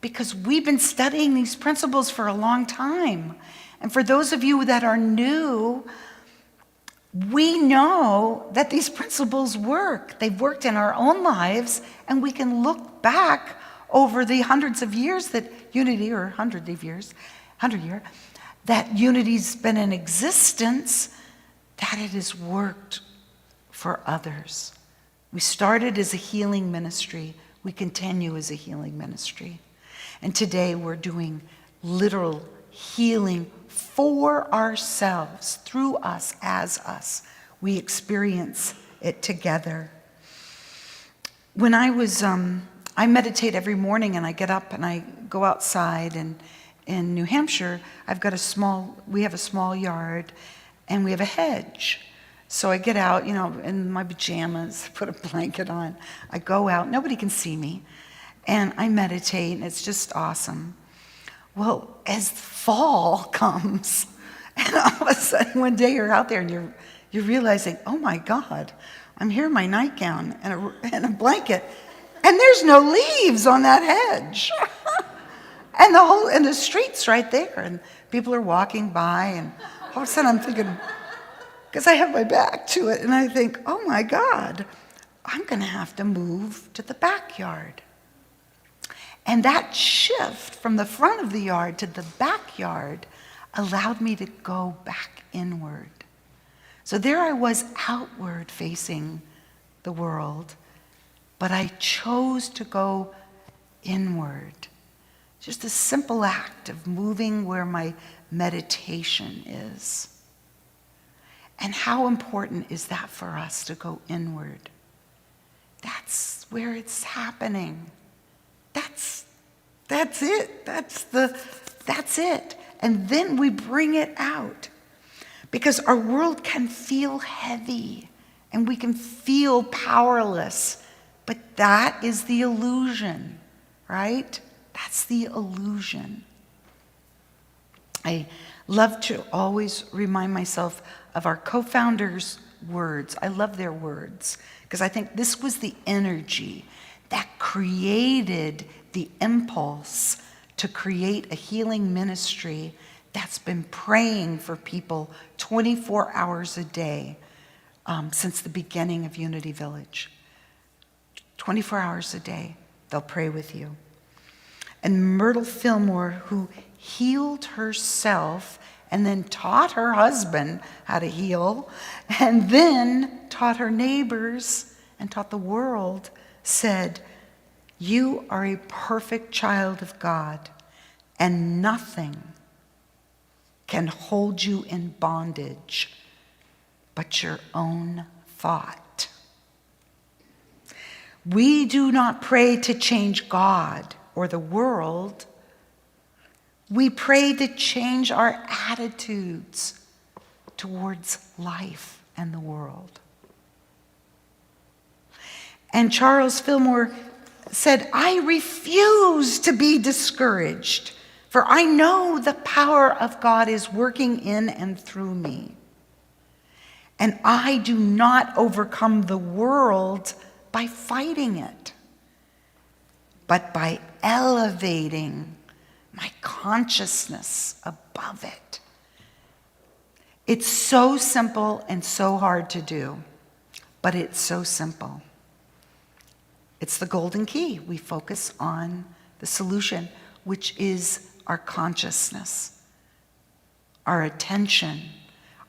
Because we've been studying these principles for a long time. And for those of you that are new, we know that these principles work. They've worked in our own lives, and we can look back over the hundreds of years that unity, or 100 year, that unity's been in existence, that it has worked for others. We started as a healing ministry. We continue as a healing ministry. And today we're doing literal healing for ourselves, through us, as us. We experience it together. When I meditate every morning, and I get up and I go outside, and in New Hampshire, we have a small yard, and we have a hedge. So I get out, in my pajamas, put a blanket on. I go out, nobody can see me, and I meditate, and it's just awesome. Well, as fall comes, and all of a sudden one day you're out there and you're realizing, oh my God, I'm here in my nightgown and a blanket, and there's no leaves on that hedge. and the street's right there, and people are walking by, and all of a sudden I'm thinking, because I have my back to it, and I think, oh my God, I'm going to have to move to the backyard. And that shift from the front of the yard to the backyard allowed me to go back inward. So there I was, outward facing the world, but I chose to go inward. Just a simple act of moving where my meditation is. And how important is that for us to go inward? That's where it's happening. That's it. That's it. And then we bring it out. Because our world can feel heavy and we can feel powerless. But that is the illusion, right? That's the illusion. I love to always remind myself of our co-founders' words. I love their words because I think this was the energy that created the impulse to create a healing ministry that's been praying for people 24 hours a day since the beginning of Unity Village. 24 hours a day, they'll pray with you. And Myrtle Fillmore, who healed herself and then taught her husband how to heal, and then taught her neighbors and taught the world, said, "You are a perfect child of God, and nothing can hold you in bondage but your own thought." We do not pray to change God or the world. We pray to change our attitudes towards life and the world. And Charles Fillmore said, "I refuse to be discouraged, for I know the power of God is working in and through me. And I do not overcome the world by fighting it, but by elevating my consciousness above it. It's so simple and so hard to do, but it's so simple. It's the golden key. We focus on the solution, which is our consciousness, our attention,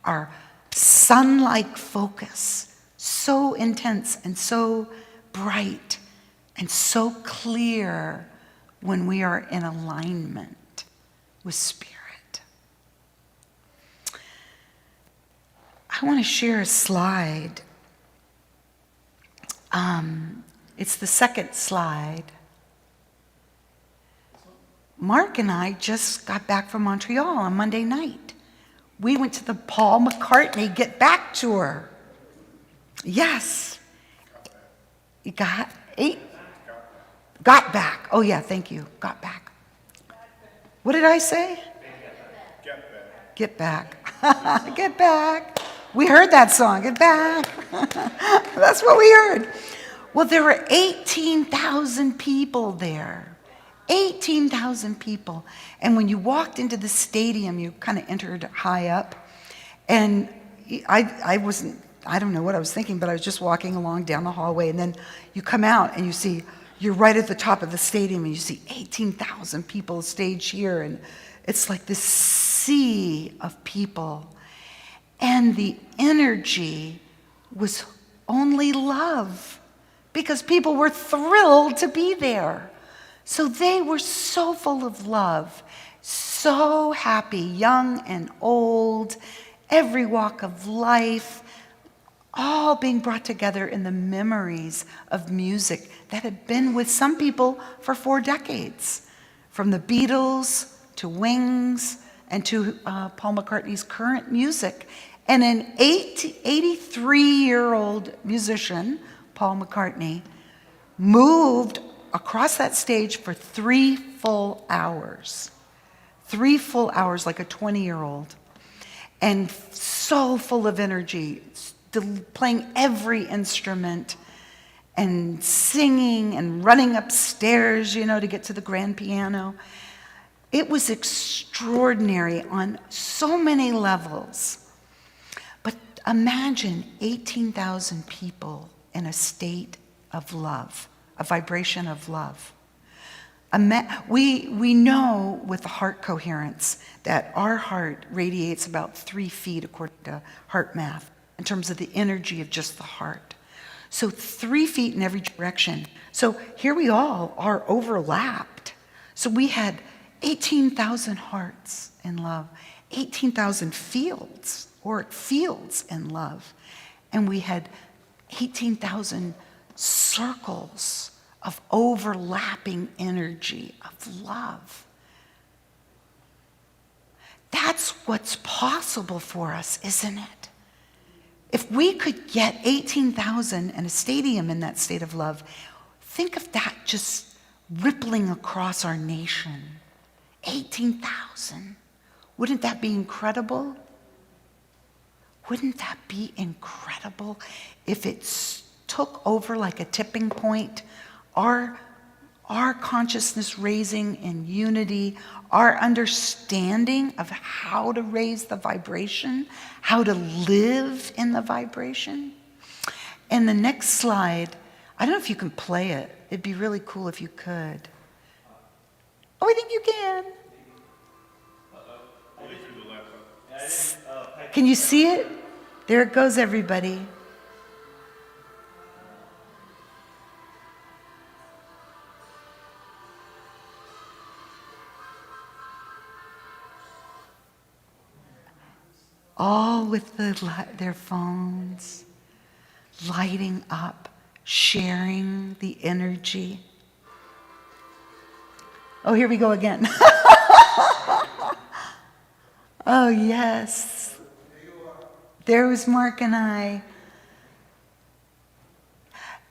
our sun-like focus, so intense and so bright and so clear when we are in alignment with Spirit. I want to share a slide. It's the second slide. Mark and I just got back from Montreal on Monday night. We went to the Paul McCartney Get Back tour. Yes. You got back. Oh yeah, thank you. Got back. What did I say? Get back. Get back. We heard that song. Get back. That's what we heard. Well, there were 18,000 people there. 18,000 people. And when you walked into the stadium, you kind of entered high up. And I don't know what I was thinking, but I was just walking along down the hallway. And then you come out and you see, you're right at the top of the stadium and you see 18,000 people stage here. And it's like this sea of people. And the energy was only love because people were thrilled to be there. So they were so full of love, so happy, young and old, every walk of life, all being brought together in the memories of music that had been with some people for 4 decades, from the Beatles to Wings and to Paul McCartney's current music. And an 83-year-old musician, Paul McCartney, moved across that stage for 3 full hours. 3 full hours, like a 20-year-old. And so full of energy, playing every instrument and singing and running upstairs, to get to the grand piano. It was extraordinary on so many levels. But imagine 18,000 people in a state of love, a vibration of love. We know with the heart coherence that our heart radiates about 3 feet according to heart math in terms of the energy of just the heart. So 3 feet in every direction. So here we all are overlapped. So we had 18,000 hearts in love, 18,000 fields in love. And we had 18,000 circles of overlapping energy of love. That's what's possible for us, isn't it? If we could get 18,000 in a stadium in that state of love, think of that just rippling across our nation. 18,000. Wouldn't that be incredible? Wouldn't that be incredible if it took over like a tipping point? Our consciousness raising in unity, our understanding of how to raise the vibration, how to live in the vibration. And the next slide, I don't know if you can play it. It'd be really cool if you could. Oh, I think you can. Can you see it? There it goes, everybody. All with their phones, lighting up, sharing the energy. Oh, here we go again. Oh, yes. There was Mark and I.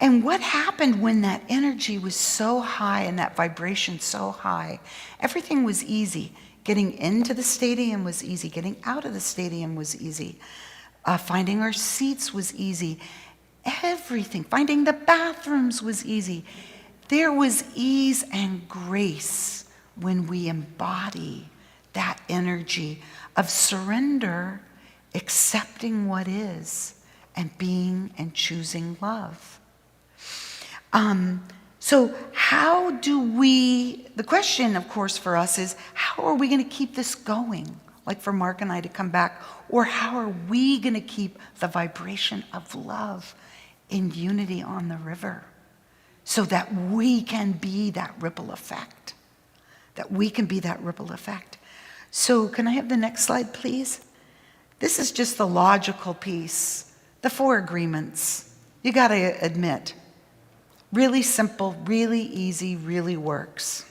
And what happened when that energy was so high and that vibration so high? Everything was easy. Getting into the stadium was easy. Getting out of the stadium was easy. Finding our seats was easy. Everything. Finding the bathrooms was easy. There was ease and grace when we embody that energy of surrender, accepting what is, and being and choosing love. So how do we, the question, of course, for us is, how are we going to keep this going? Like for Mark and I to come back, or how are we going to keep the vibration of love in unity on the river so that we can be that ripple effect? That we can be that ripple effect. So can I have the next slide, please? This is just the logical piece, the 4 agreements. You got to admit, really simple, really easy, really works.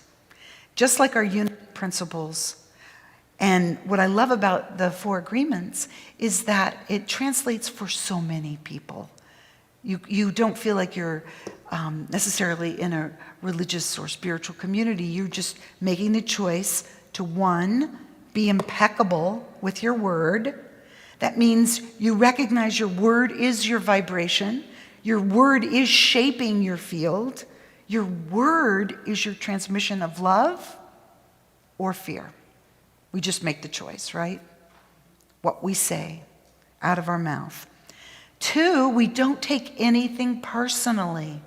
Just like our unity principles. And what I love about the 4 agreements is that it translates for so many people. You don't feel like you're necessarily in a religious or spiritual community. You're just making the choice to, 1, be impeccable with your word. That means you recognize your word is your vibration. Your word is shaping your field. Your word is your transmission of love or fear. We just make the choice, right? What we say out of our mouth. 2, we don't take anything personally.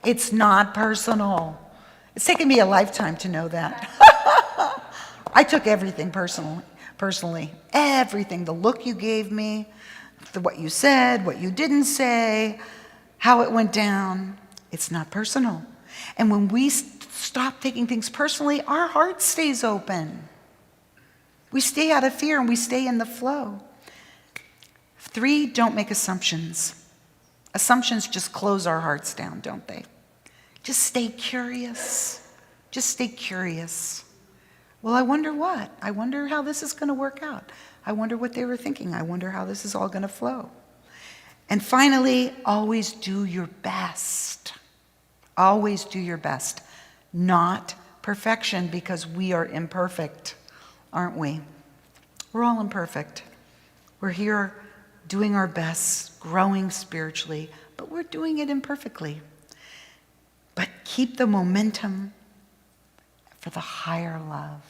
It's not personal. It's taken me a lifetime to know that. I took everything personally. Everything. The look you gave me, what you said, what you didn't say, how it went down. It's not personal. And when we stop taking things personally, our heart stays open. We stay out of fear and we stay in the flow. 3, don't make assumptions. Assumptions just close our hearts down, don't they? Just stay curious. Just stay curious. Well, I wonder what? I wonder how this is going to work out. I wonder what they were thinking. I wonder how this is all going to flow. And finally, always do your best. Always do your best. Not perfection, because we are imperfect, aren't we? We're all imperfect. We're here doing our best, growing spiritually, but we're doing it imperfectly. But keep the momentum for the higher love.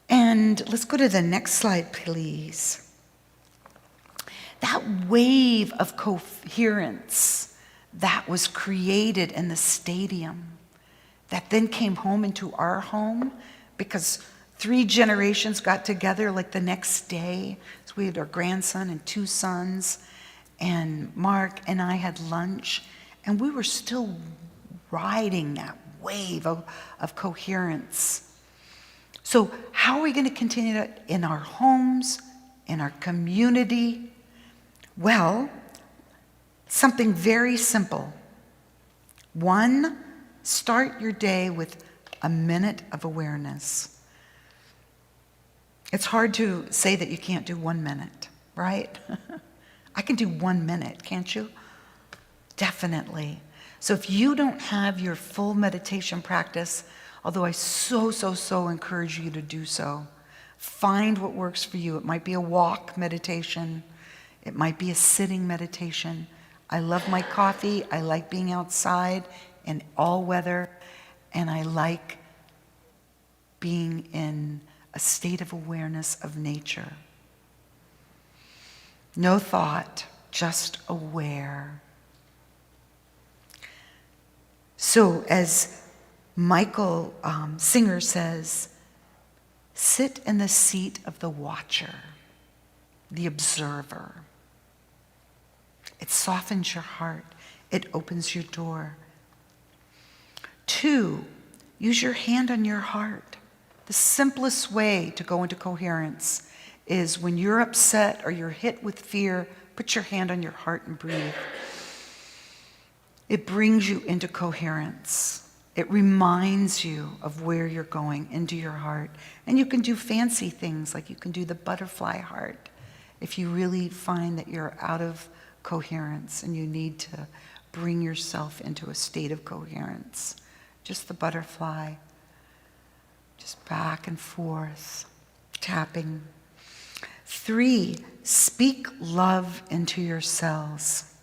And let's go to the next slide, please. That wave of coherence that was created in the stadium, that then came home into our home, because 3 generations got together like the next day. So we had our grandson and 2 sons, and Mark and I had lunch, and we were still riding that wave of coherence. So how are we going to continue that in our homes, in our community? Well, something very simple. 1, start your day with a minute of awareness. It's hard to say that you can't do 1 minute, right? I can do 1 minute, can't you? Definitely. So if you don't have your full meditation practice, although I so encourage you to do so, find what works for you. It might be a walk meditation. It might be a sitting meditation. I love my coffee. I like being outside in all weather. And I like being in a state of awareness of nature. No thought, just aware. So as Michael Singer says, sit in the seat of the watcher, the observer. It softens your heart. It opens your door. 2, use your hand on your heart. The simplest way to go into coherence is when you're upset or you're hit with fear, put your hand on your heart and breathe. It brings you into coherence. It reminds you of where you're going, into your heart. And you can do fancy things, like you can do the butterfly heart if you really find that you're out of coherence and you need to bring yourself into a state of coherence. Just the butterfly. Just back and forth, tapping. 3, speak love into your cells.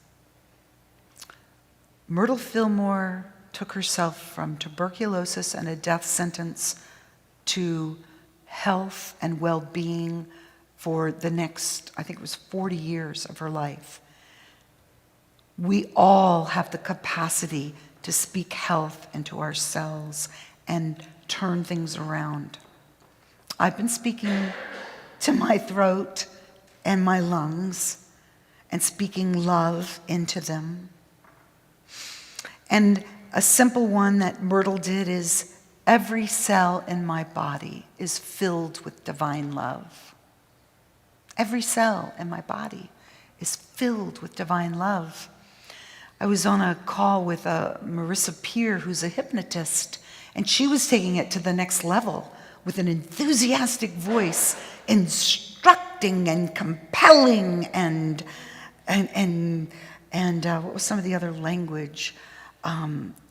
Myrtle Fillmore took herself from tuberculosis and a death sentence to health and well-being for the next, I think it was 40 years of her life. We all have the capacity to speak health into ourselves and turn things around. I've been speaking to my throat and my lungs and speaking love into them. And a simple one that Myrtle did is, every cell in my body is filled with divine love. Every cell in my body is filled with divine love. I was on a call with Marissa Peer, who's a hypnotist, and she was taking it to the next level with an enthusiastic voice, instructing and compelling and what was some of the other language?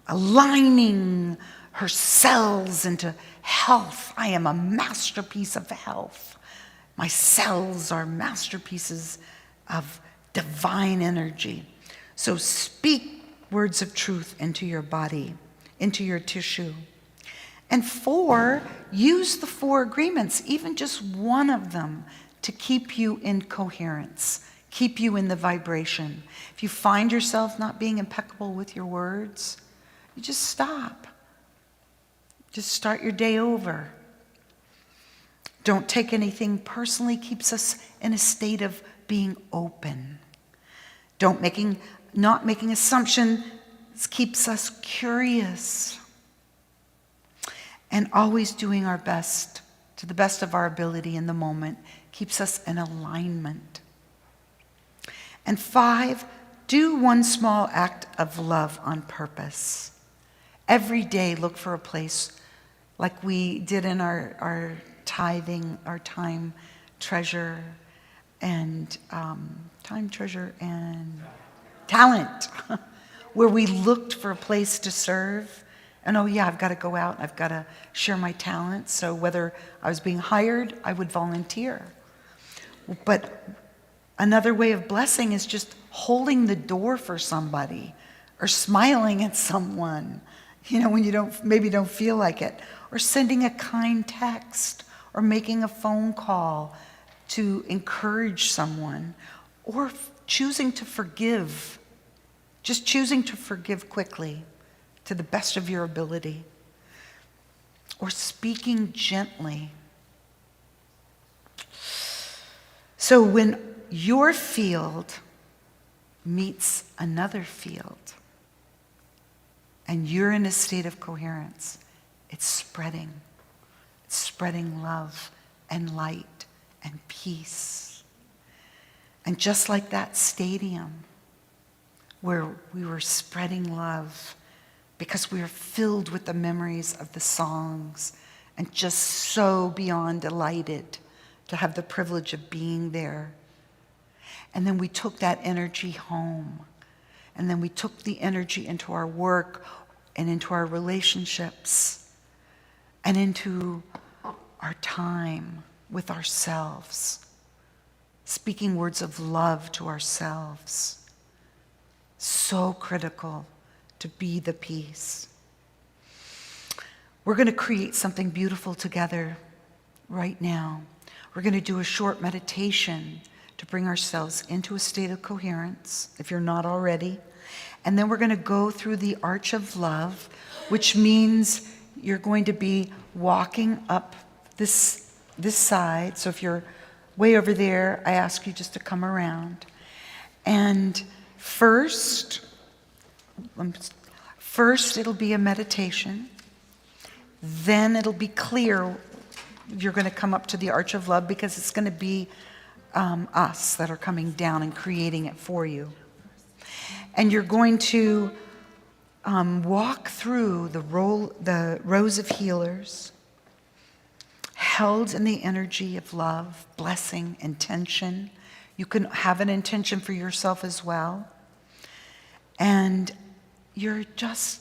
Aligning her cells into health. I am a masterpiece of health. My cells are masterpieces of divine energy. So speak words of truth into your body, into your tissue. And 4, use the 4 agreements, even just one of them, to keep you in coherence, keep you in the vibration. If you find yourself not being impeccable with your words, you just stop. Just start your day over. Don't take anything personally. Keeps us in a state of being open. Not making assumptions keeps us curious. And always doing our best, to the best of our ability in the moment, keeps us in alignment. And 5, do one small act of love on purpose. Every day, look for a place like we did in our tithing, our time treasure and talent, where we looked for a place to serve. And oh yeah, I've got to go out, I've got to share my talent. So whether I was being hired, I would volunteer. But another way of blessing is just holding the door for somebody or smiling at someone, when you maybe don't feel like it, or sending a kind text or making a phone call to encourage someone, or choosing to forgive, just choosing to forgive quickly to the best of your ability, or speaking gently. So when your field meets another field and you're in a state of coherence, it's spreading. It's spreading love and light and peace. And just like that stadium where we were spreading love because we were filled with the memories of the songs and just so beyond delighted to have the privilege of being there. And then we took that energy home. And then we took the energy into our work and into our relationships and into our time with ourselves, speaking words of love to ourselves. So critical to be the peace. We're going to create something beautiful together right now. We're going to do a short meditation to bring ourselves into a state of coherence, if you're not already. And then we're going to go through the arch of love, which means you're going to be walking up this side. So if you're way over there, I ask you just to come around. And first it'll be a meditation. Then it'll be clear you're going to come up to the arch of love, because it's going to be us that are coming down and creating it for you. And you're going to walk through the rows of healers, held in the energy of love, blessing, intention. You can have an intention for yourself as well. And your just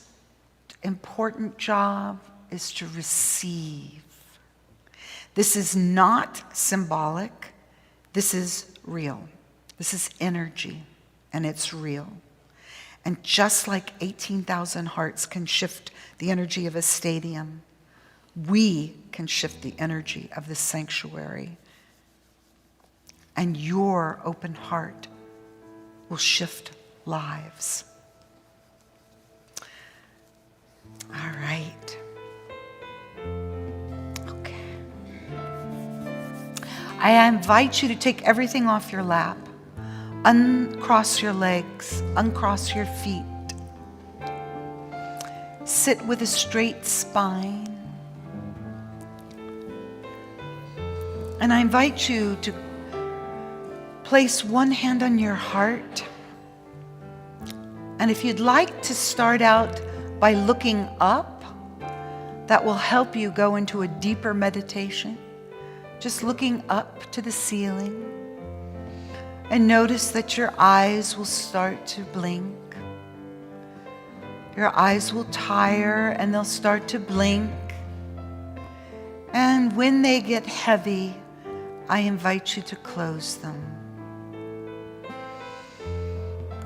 important job is to receive. This is not symbolic. This is real. This is energy, and it's real. And just like 18,000 hearts can shift the energy of a stadium, we can shift the energy of this sanctuary. And your open heart will shift lives. All right. Okay. I invite you to take everything off your lap. Uncross your legs, uncross your feet. Sit with a straight spine. And I invite you to place one hand on your heart. And if you'd like to start out by looking up, that will help you go into a deeper meditation. Just looking up to the ceiling. And notice that your eyes will start to blink. Your eyes will tire and they'll start to blink. And when they get heavy, I invite you to close them.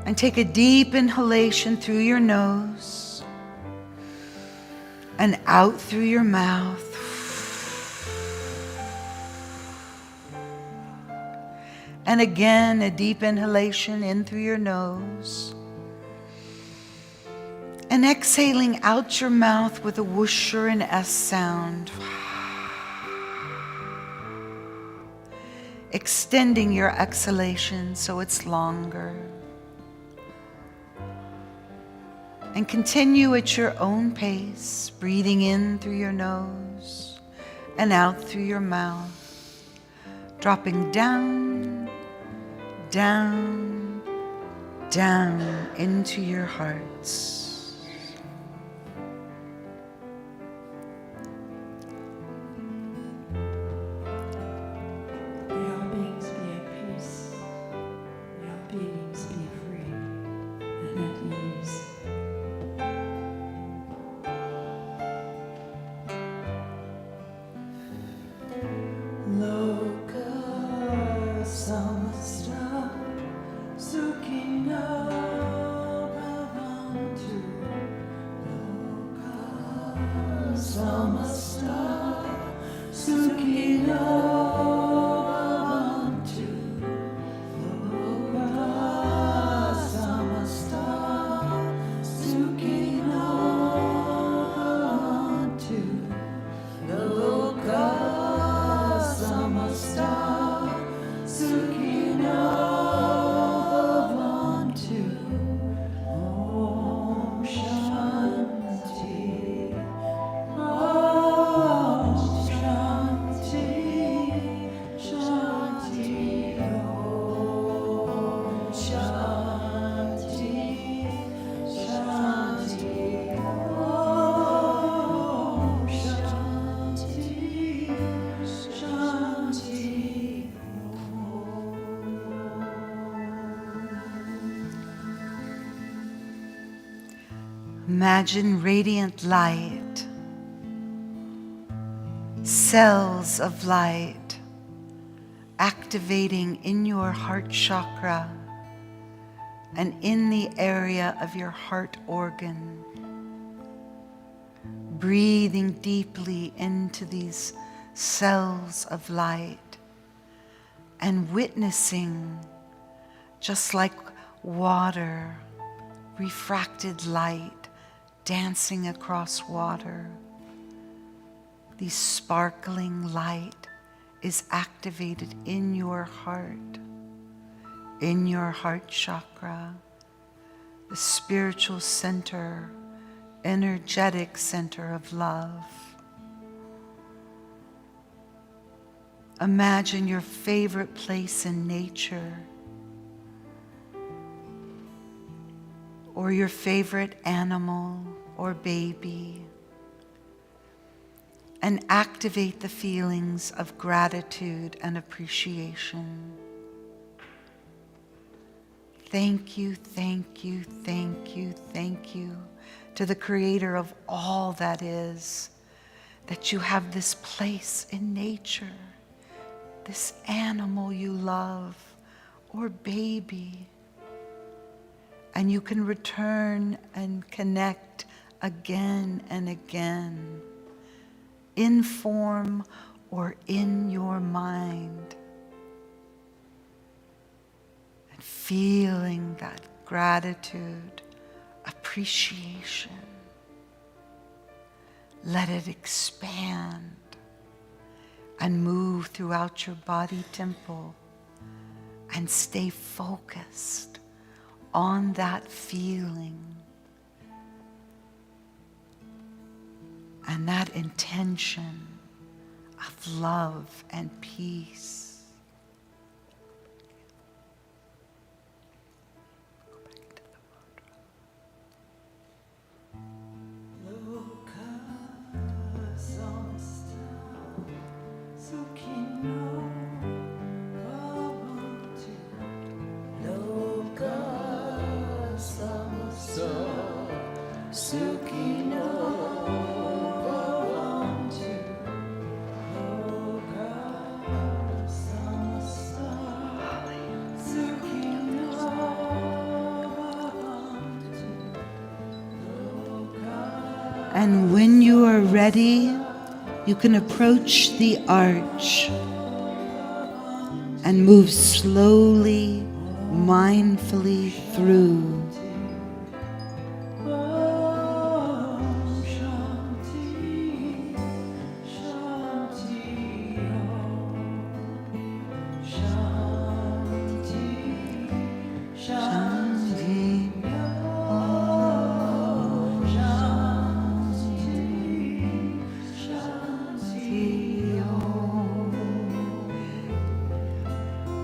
And take a deep inhalation through your nose and out through your mouth. And again, a deep inhalation in through your nose. And exhaling out your mouth with a whoosh or an S sound. Extending your exhalation so it's longer. And continue at your own pace, breathing in through your nose and out through your mouth. Dropping down, down, down into your hearts. May all beings be at peace. May all beings be free and at ease. Loka samasta sukhino bhavantu. Loka samasta sukhino bhavantu. Loka samasta sukhino bhavantu. Loka samasta sukhino bhavantu. Om Shanti. Om Shanti. Shanti. Om Shanti. Shanti. Om Shanti. Shanti. Imagine radiant light, cells of light activating in your heart chakra and in the area of your heart organ. Breathing deeply into these cells of light and witnessing, just like water, refracted light dancing across water. The sparkling light is activated in your heart chakra, the spiritual center, energetic center of love. Imagine your favorite place in nature, or your favorite animal or baby, and activate the feelings of gratitude and appreciation. Thank you, thank you, thank you, thank you to the Creator of all that is, that you have this place in nature, this animal you love or baby, And you can return and connect again and again, in form or in your mind. And feeling that gratitude, appreciation. Let it expand and move throughout your body temple, and stay focused on that feeling and that intention of love and peace. And when you are ready, you can approach the arch and move slowly, mindfully through.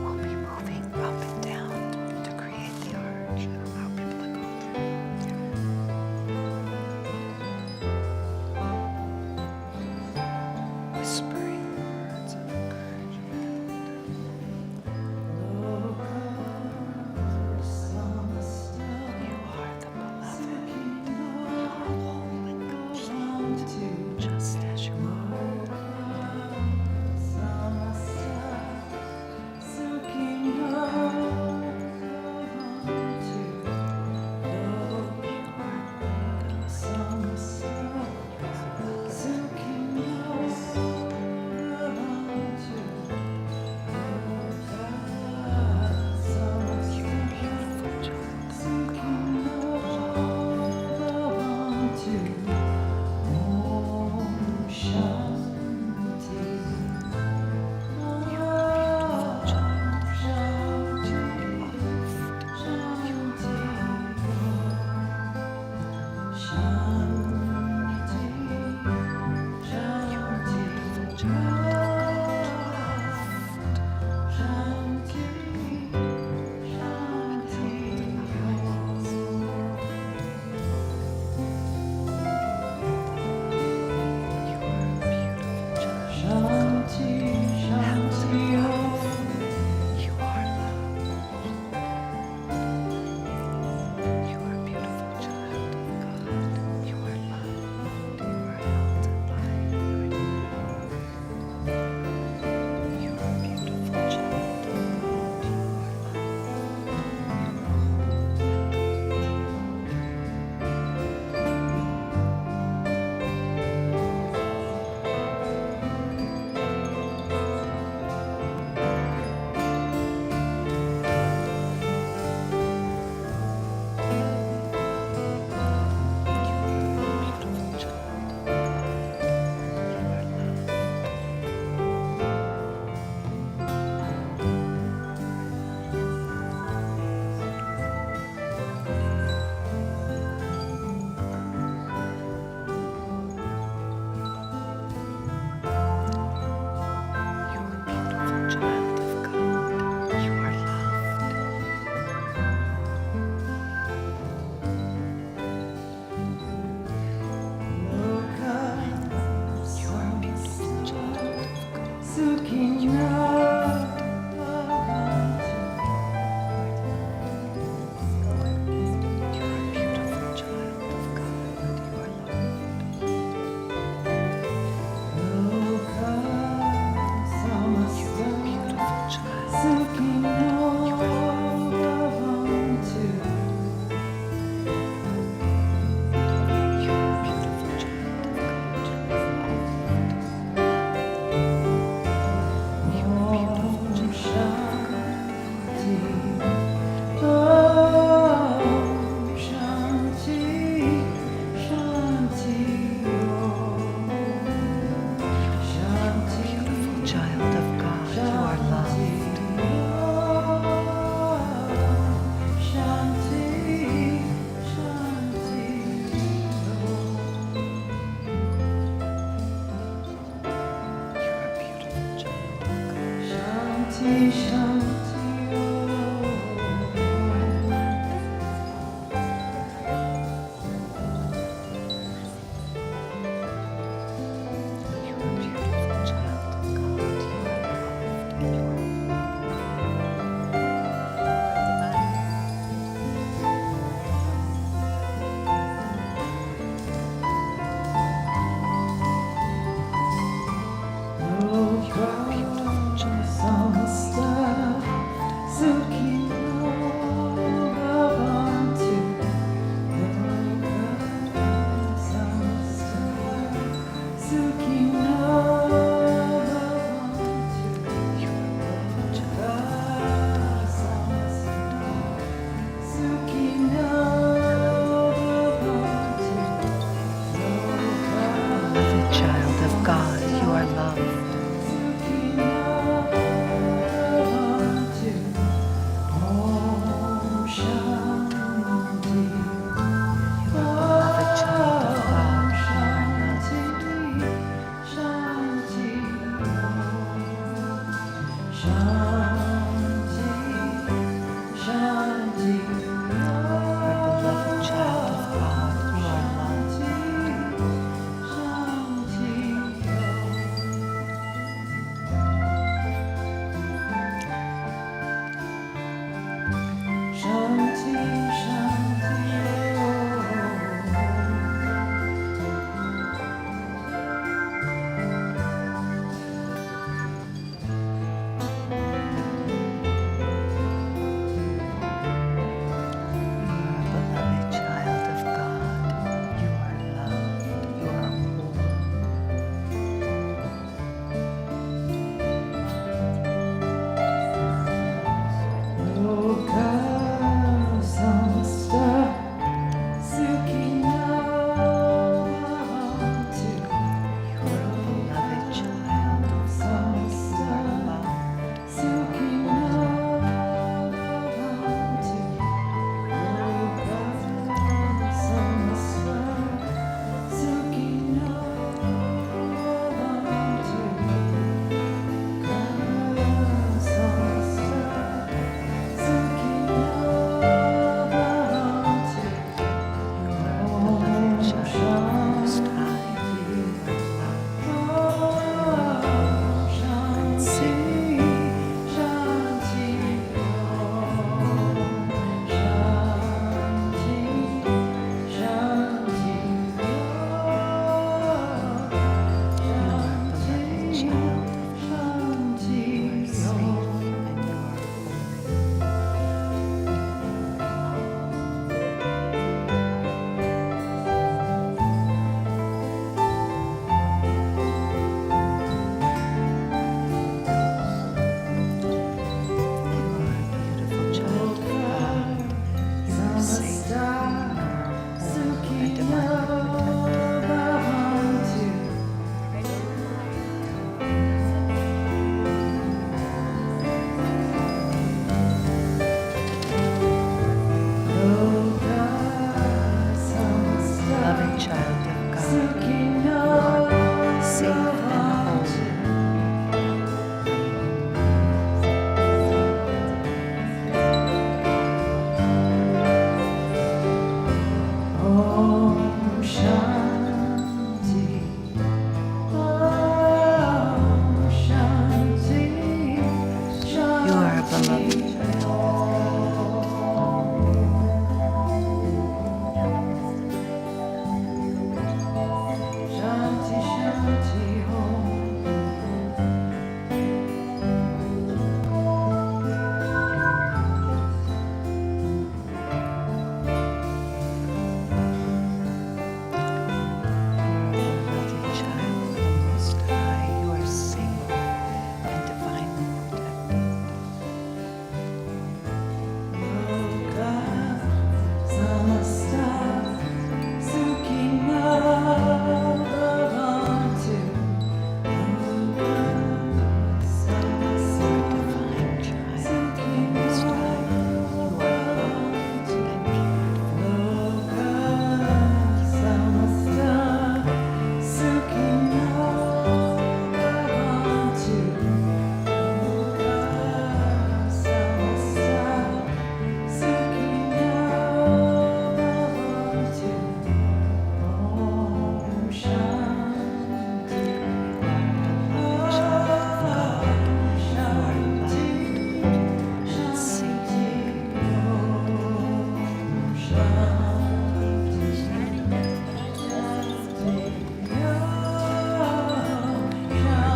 We'll be moving up and down to create the arch. I'll be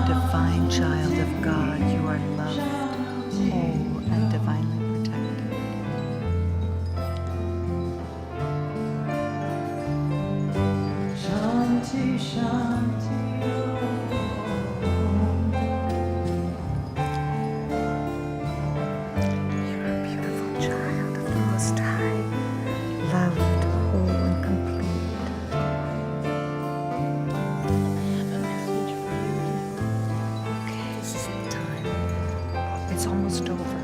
Divine child of God, you are loved, whole, and divinely protected. Shanti, Shanti, You're a beautiful child of the Most High, loved, whole, and complete. Okay, this is the time. It's almost over.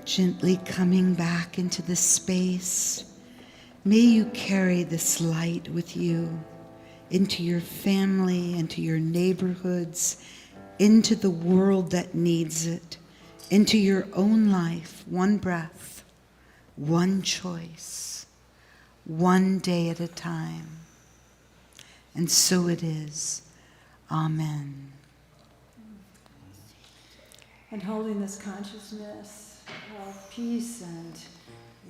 Gently coming back into this space, may you carry this light with you into your family, into your neighborhoods, into the world that needs it, into your own life, one breath, one choice, one day at a time. And so it is. Amen. and holding this consciousness of peace and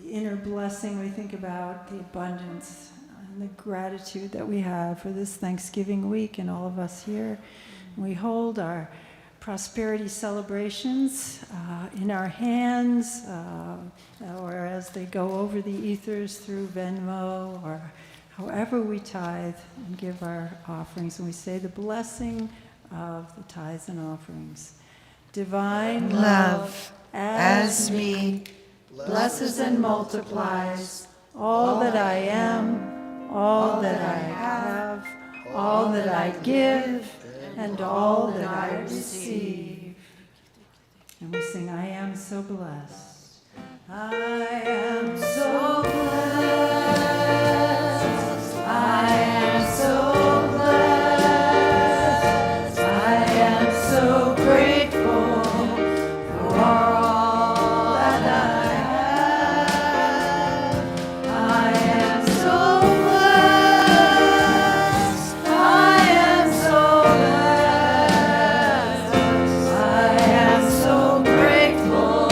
the inner blessing, we think about the abundance and the gratitude that we have for this Thanksgiving week and all of us here. We hold our prosperity celebrations in our hands, or as they go over the ethers through Venmo, or however we tithe and give our offerings. And we say the blessing of the tithes and offerings. Divine love, as me, blesses and multiplies all that I am, all that I have, all that I give, and all that I receive. And we sing, I am so blessed. I am so blessed. I am so blessed. I am so grateful for all that I have. I am so blessed. I am so blessed. I am so grateful.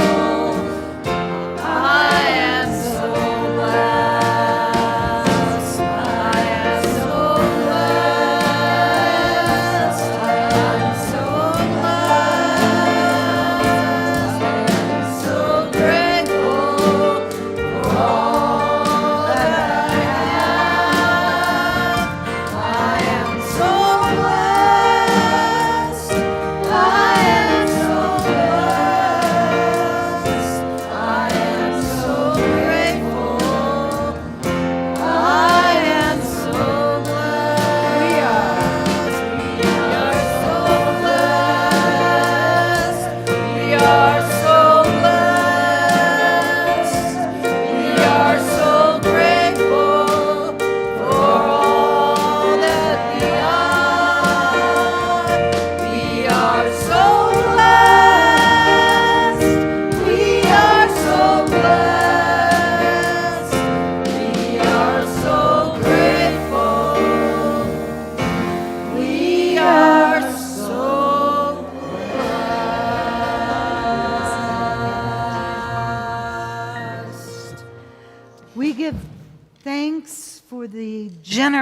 I am so blessed.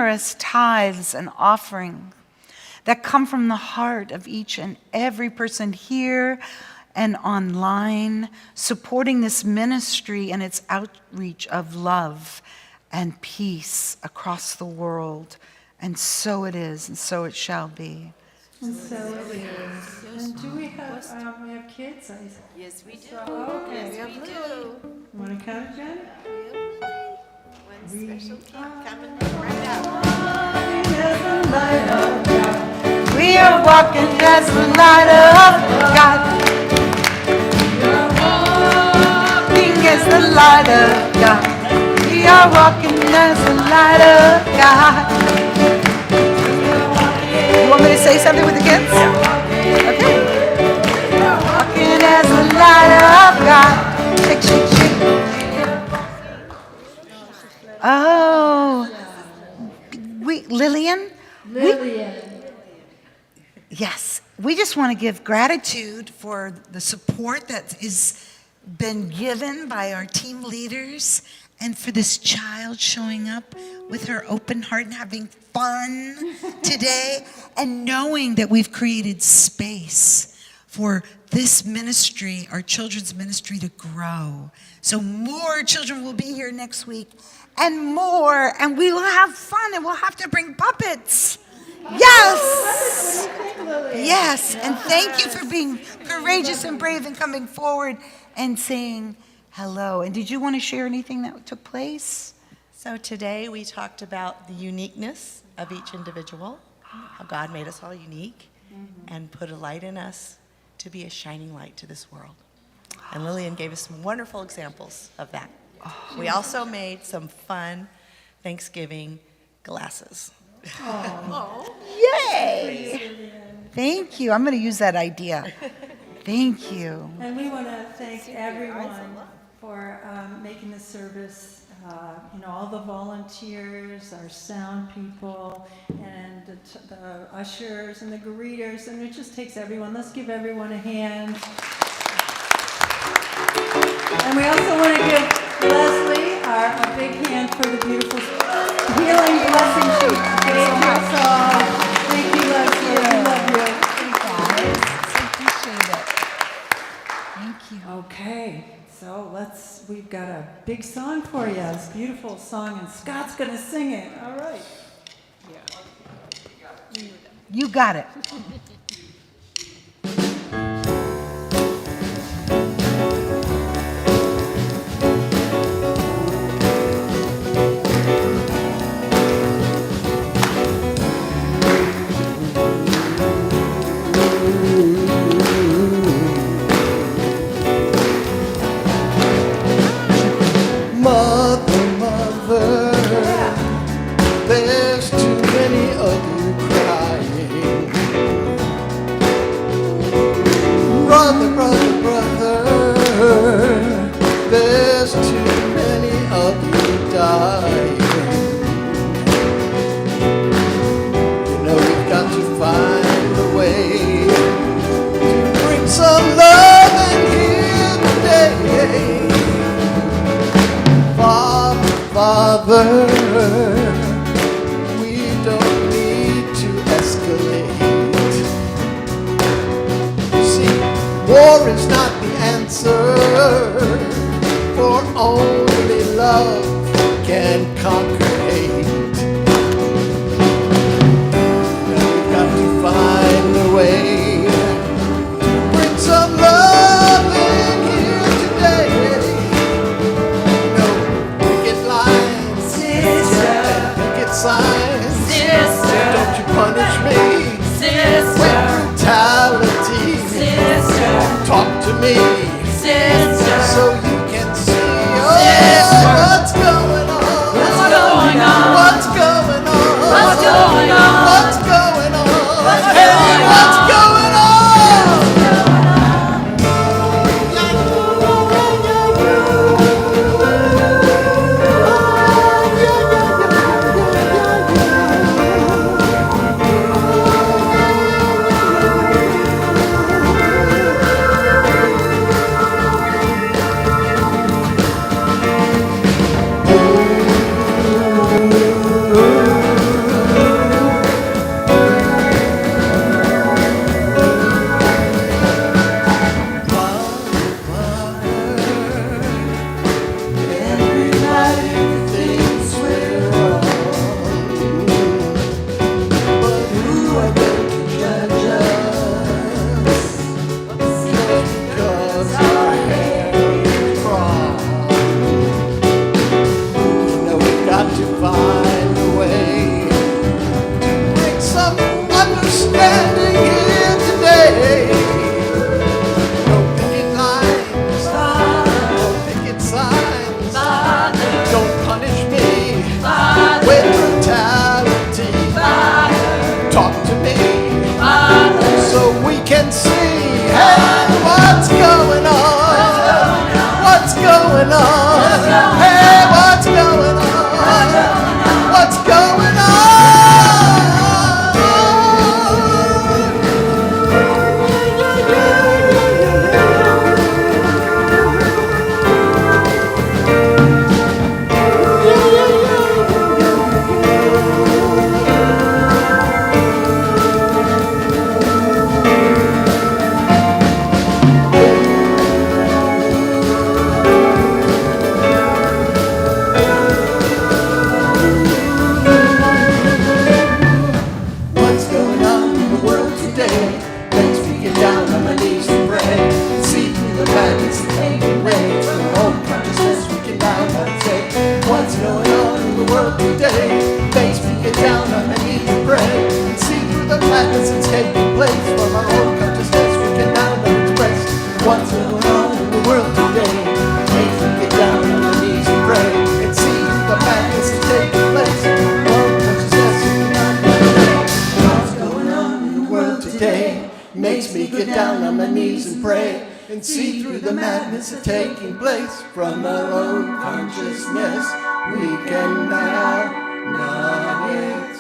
generous tithes and offerings that come from the heart of each and every person here and online, supporting this ministry and its outreach of love and peace across the world. And so it is, and so it shall be. And so it is. And do we have kids? Yes, we do. Okay. Yes, we do. Want to count, Jen? One special kid coming right up. We are walking as the light of God. Walking as the light of God. We are walking as the light of God. You want me to say something with the kids? Okay. Walking as the light of God. Shake, shake, shake. Oh. Lillian? Yes, we just want to give gratitude for the support that has been given by our team leaders and for this child showing up with her open heart and having fun today and knowing that we've created space for this ministry, our children's ministry, to grow. So more children will be here next week and more, and we will have fun, and we'll have to bring puppets. Yes! Yes, and thank you for being courageous and brave and coming forward and saying hello. And did you want to share anything that took place? So today we talked about the uniqueness of each individual, how God made us all unique and put a light in us to be a shining light to this world. And Lillian gave us some wonderful examples of that. We also made some fun Thanksgiving glasses. Yay! Thank you. I'm going to use that idea. Thank you. And we want to thank everyone for making the service, all the volunteers, our sound people, and the ushers and the greeters, and it just takes everyone. Let's give everyone a hand. And we also want to give Leslie a big hand for the beautiful healing blessing she gave us all. Thank you, Leslie. We love you. Appreciate it. Thank you. Okay, so we've got a big song for you. It's a beautiful song, and Scott's going to sing it. All right. You got it. Mother, there's too many of you crying. Brother, there's too many of you dying. We've got to find a way to bring some love in here today. Father, we don't need to escalate. You see, war is not the answer, for only love can conquer hate. Now we've got to find a way to bring some love in here today. Signs. Sister, don't you punish me. Sister, with brutality. Sister, talk to way. No picket lines, no picket signs. Don't punish me with brutality. Talk to me so we can see, hey, what's going on? What's going on? Hey, what's going on? What's going on? What's going on in the world today? Makes me get down on my knees and pray. See through the madness and taking ways. From our own consciousness we can now say, what's going on in the world today? Makes me get down on my knees and pray. And see through the madness that's taking place. From our own consciousness we can now express, what's going on in the world today? Makes me get down on my knees and pray. And see through the madness that's taking place. From our own consciousness we can now express, what's going on in the world today? Makes me get down on my knees and pray and see through the madness that's taking place. From our own consciousness we can now express.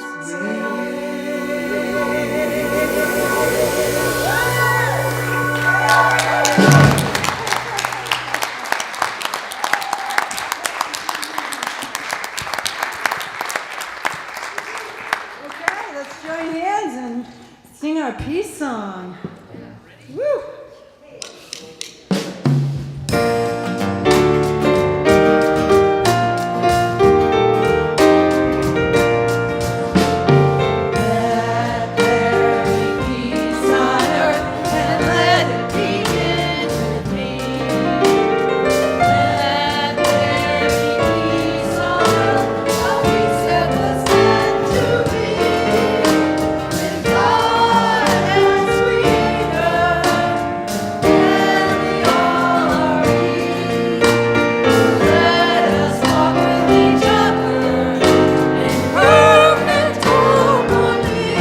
Okay, let's join hands and sing our peace song. Woo! Let there be peace on earth, and let it begin with me. Let there be peace on earth, a peace that was meant to be. With God as sweeter than the all are we. Let us walk with each other in perfect harmony.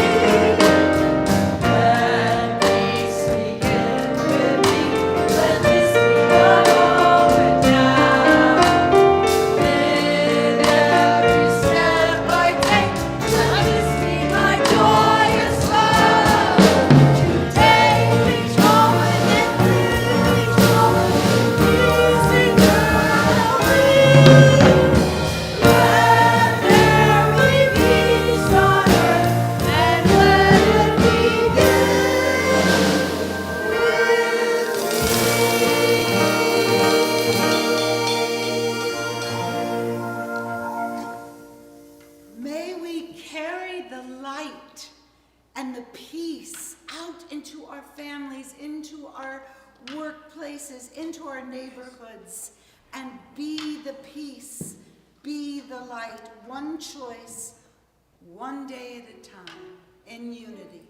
Let peace begin with me. Let this be my moment now. With every step I take, let this be my joyous love. To take each moment and live each moment in peace eternally. Let there be peace on earth, and let it begin May we carry the light and the peace out into our families, into our workplaces, into our neighborhoods, and be the peace, be the light, one choice, one day at a time, in unity.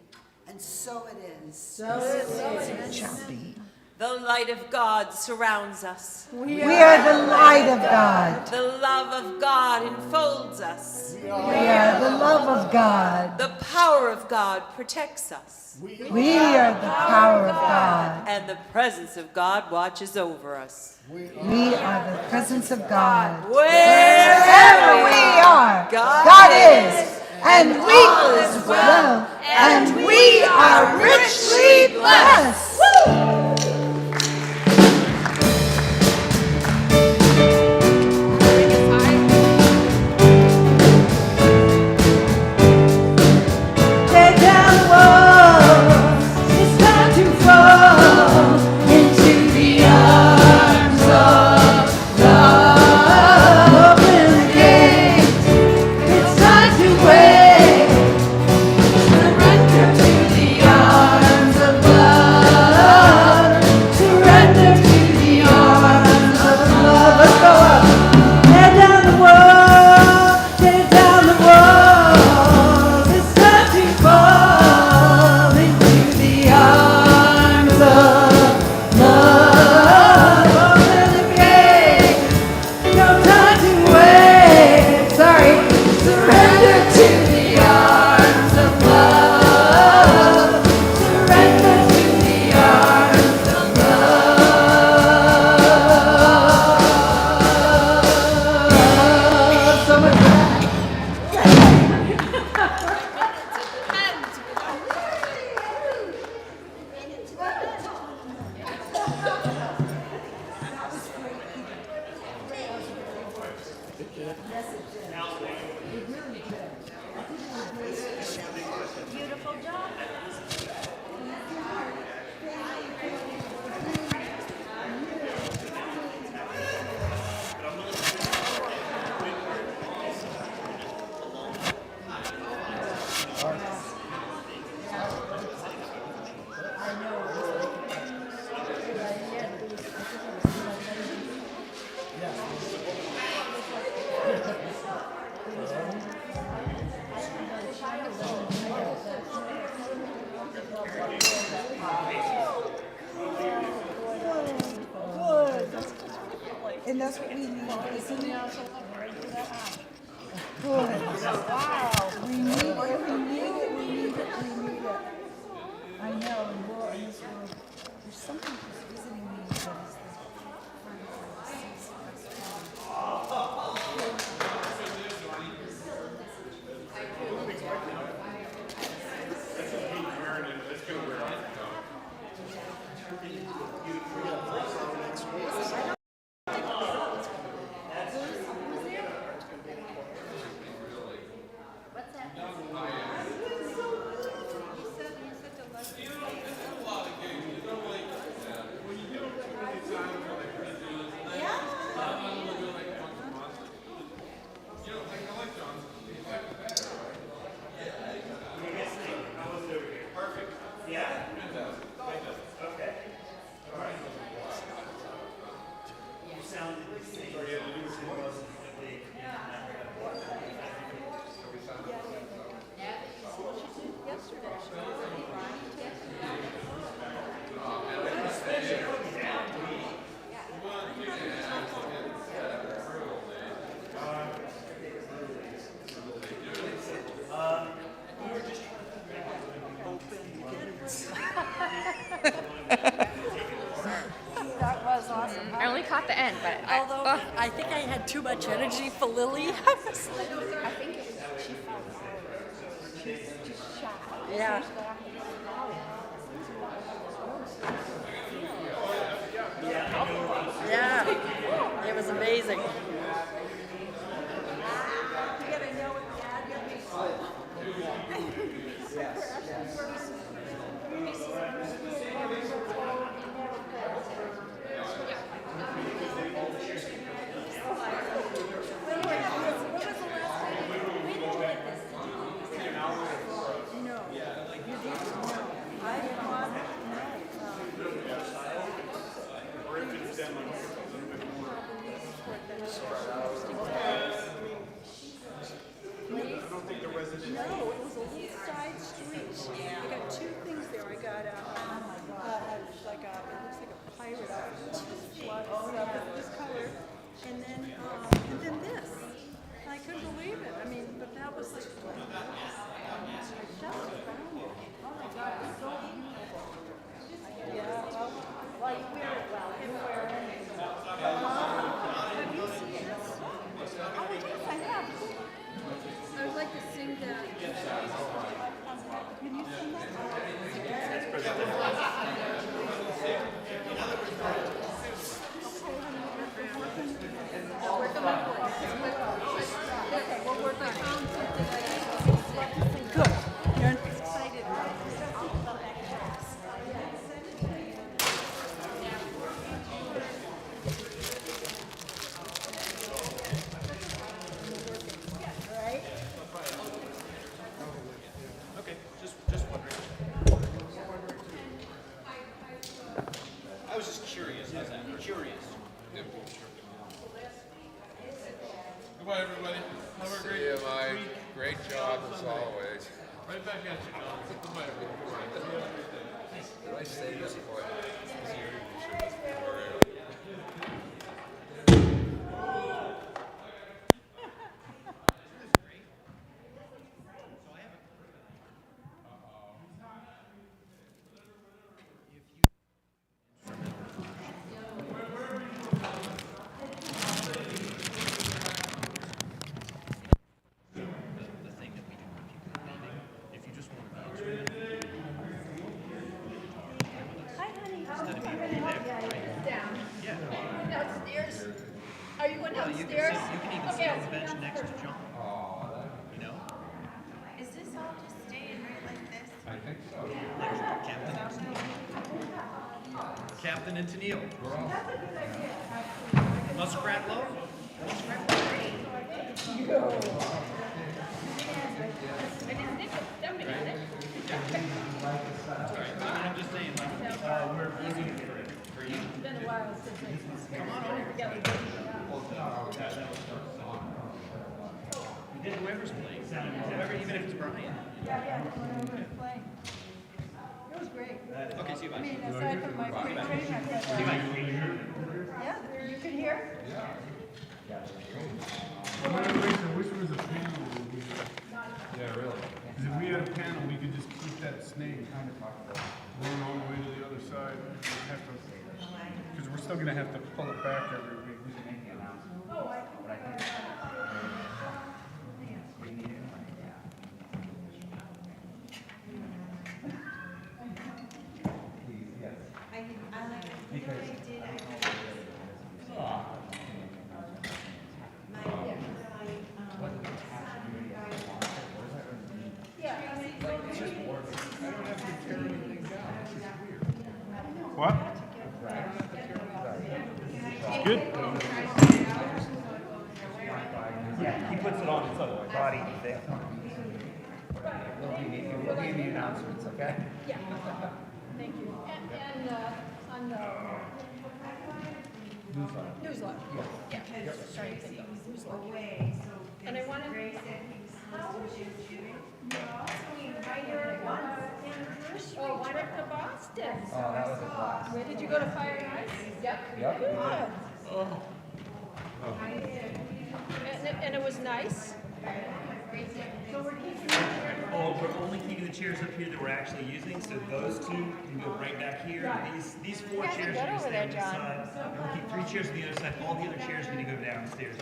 And so it is. The light of God surrounds us. We are the light of God. The love of God enfolds us. We are the love of God. The power of God protects us. We are the power of God. And the presence of God watches over us. We are the presence of God. Wherever we are, God is, and we is well, and we are richly blessed. Tear down the walls. It's time to fall into the arms of love. Open the gates. It's time to wake. Surrender to the arms of love. And that's what we need, isn't it? We need it, we need it, we need it, we need it. I know, in this world, there's something that's visiting me that is the I only caught the end, but I think I had too much energy for Lily. I was like, I think she felt She's shy. yeah. Yeah, it was amazing. No, it was a little side street. I got two things there. I got it looks like a pirate this color, and then this. I couldn't believe it. I mean, but that was like, I just found it. Oh my God, it's so beautiful. Yeah, well, you wear it well. You wear it. Have you seen this? Oh, yes, I have. I would like to sing that. Can you sing that? Work on my voice. Okay, we'll work on it. Good. You're excited. Okay, just wondering. I was just curious. How's that? Curious. Goodbye, everybody. Have a great you, Mike. Great job as always. Right back at you, Don. Goodbye, everybody. Did I say this point? The thing that we do when people are leaving, if you just want to be instrumental, Hi, honey. instead of being really there, right? down. Yeah. Downstairs. Are you going Well, you downstairs? can even sit on the bench next to John. You know? Is this all just staying right like this? I think so. Captain and Tennille. Muskrat loaf? Muskrat loaf. All right, I'm just saying, like, we're easy for you. It's been a while since Come on over. You did whoever's playing. Whoever, even if it's Brian. Yeah, whenever we're playing. It was great. Okay, see you, bye. I mean, aside from my great train wreck, See you, bye. yeah, you can hear? Yeah. I wish there was a panel. Yeah, really. Because if we had a panel, we could just keep that snake going all the way to the other side. Because we're still going to have to pull it back every week. What? It's good. Yeah, he puts it on his other body thing. We'll give you the announcements, okay? Yeah. Thank you. And on the newsletter. Yeah. Sorry, newsletter. And I wanted. Oh, why not to Boston? Oh, that was a blast. Where did you go to Fire and Ice? Yep. Yep. Good. And it was nice. So we're keeping Oh, we're only keeping the chairs up here that we're actually using, so those two can go right back here. And these four chairs are going to stay on this side. We'll keep 3 chairs on the other side. All the other chairs are going to go downstairs.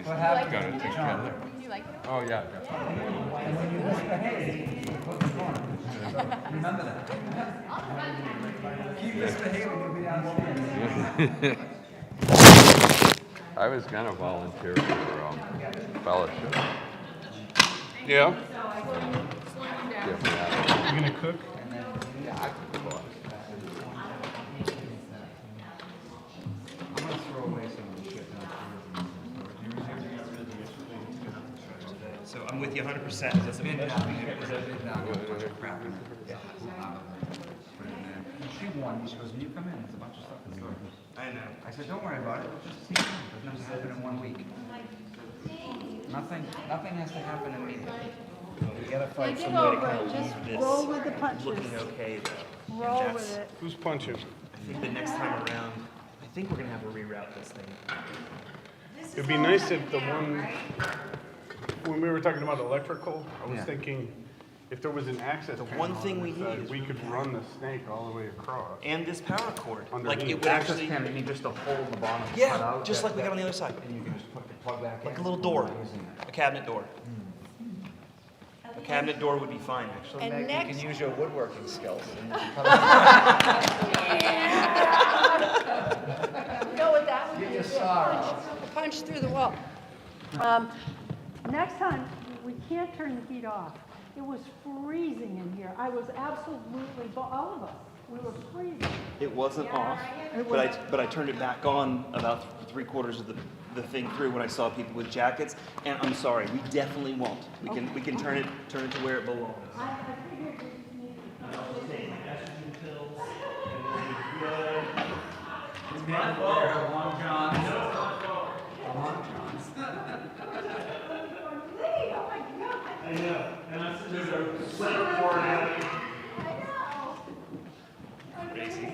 What happened? Got it together. You like it? Oh, yeah. And when you lift the hay, you put the corner. Remember that. Keep this the hay when you be downstairs. I was going to volunteer for fellowship. Yeah. Yeah, You gonna cook? I could go on. I'm going to throw away some of the shit now. So I'm with you 100%. Is that something She warned me, she goes, when you come in, there's a bunch of stuff in the store. I know. I said, don't worry about it, we'll just see. There's nothing happen in 1 week. Nothing has to happen immediately. We gotta find some way to kind of Just leave roll with the this punches. looking okay though. Roll That's- with it. Who's punching? I think the next time around, I think we're gonna have to reroute this thing. It'd be nice if the one, when we were talking about electrical, I was Yeah. thinking if there was an access The panel one thing on we the need side, is we could run the snake all the way across. And this power cord. Like Underneath. it would actually. Can you need just a hole in the bottom cut Yeah, out? just that- like we got on the other side. And you can just put the plug back in? Like a little door, a cabinet door. A cabinet door would be fine, actually. And You next, can use your woodworking skills. Go with that one. Get your saw Punch through the wall. Next time, we can't turn the heat off. It was freezing in here. I was absolutely, all of us, we were freezing. It wasn't off, but I turned it back on about 3/4 of the thing through when I saw people with jackets. And I'm sorry, we definitely won't. We can turn it to where it belongs. I figured we just needed. It's my fault. Long John. I know. And that's just a center cord out. Crazy.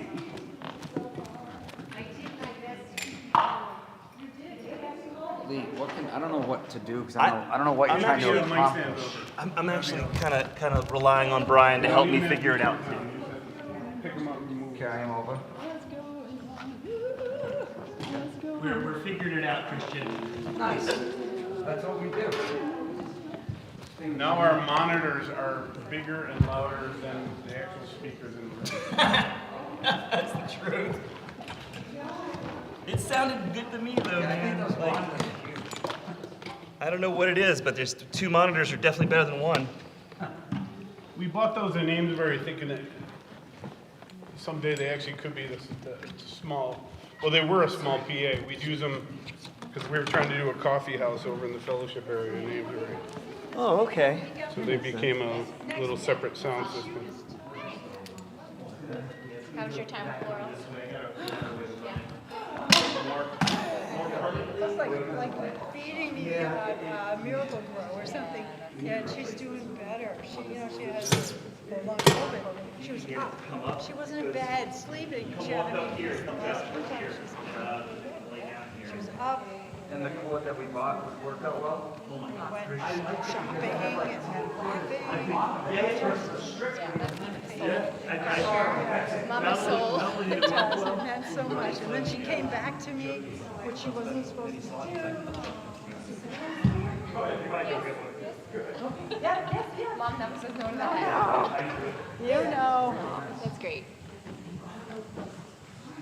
Lee, I don't know what to do, because I don't know what you're trying to accomplish. I'm actually kind of relying on Brian to help me figure it out too. Carry him over. We're figuring it out, Christian. Nice. That's what we do. Now our monitors are bigger and louder than the actual speakers in the room. That's the truth. It sounded good to me though, man. I don't know what it is, but there's 2 monitors are definitely better than 1. We bought those in Amesbury thinking that someday they actually could be the small, well, they were a small PA. We'd use them because we were trying to do a coffee house over in the fellowship area in Amesbury. Oh, okay. So they became a little separate sound system. How was your time with Laurel? It's like feeding the Miracle Grow or something. Yeah, and she's doing better. She has the long COVID. She was up. She wasn't in bed sleeping. She had she was up. And the quote that we bought worked out well? We went shopping and living. Mama soul. It does, it meant so much. And then she came back to me, which she wasn't supposed to do. Mom never says no to that. You know. That's great.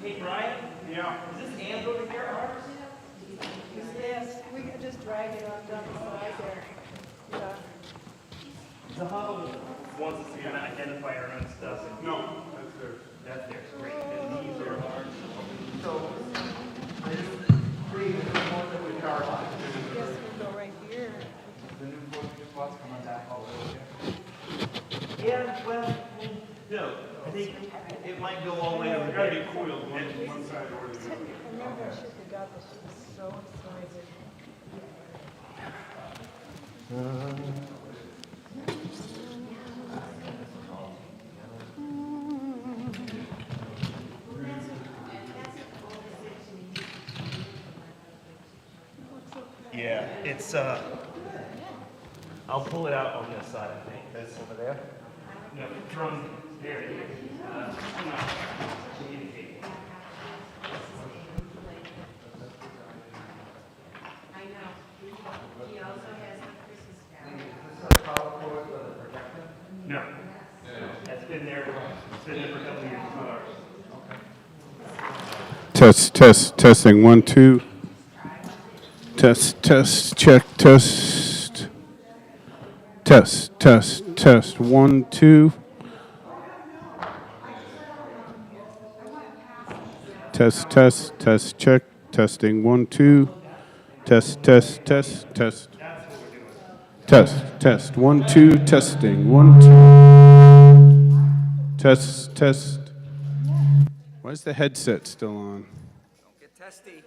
Hey, Brian? Yeah. Is this Ann over here? Yes, we could just drag it on down the side there. Yeah. The hub wants us to kind of identify our own stuff. No, that's theirs. That's theirs, great. And these are ours. So, there's one that we are on. I guess we'll go right here. The new spots coming back all the way here. Yeah, well, no. I think it might go all the way over It's gotta there. be coiled one side or the other. I remember I should have got this. She was so excited. Yeah, it's, I'll pull it out on this side, I think. That's over there? No, from there. No. That's been there, it's been there for a couple of years, it's not ours. Testing, 1, 2. Test, check, test. Test, 1, 2. Test, check, testing, 1, 2. Test. Test, 1, 2, testing, 1, 2. Test. Why is the headset still on? Don't get testy.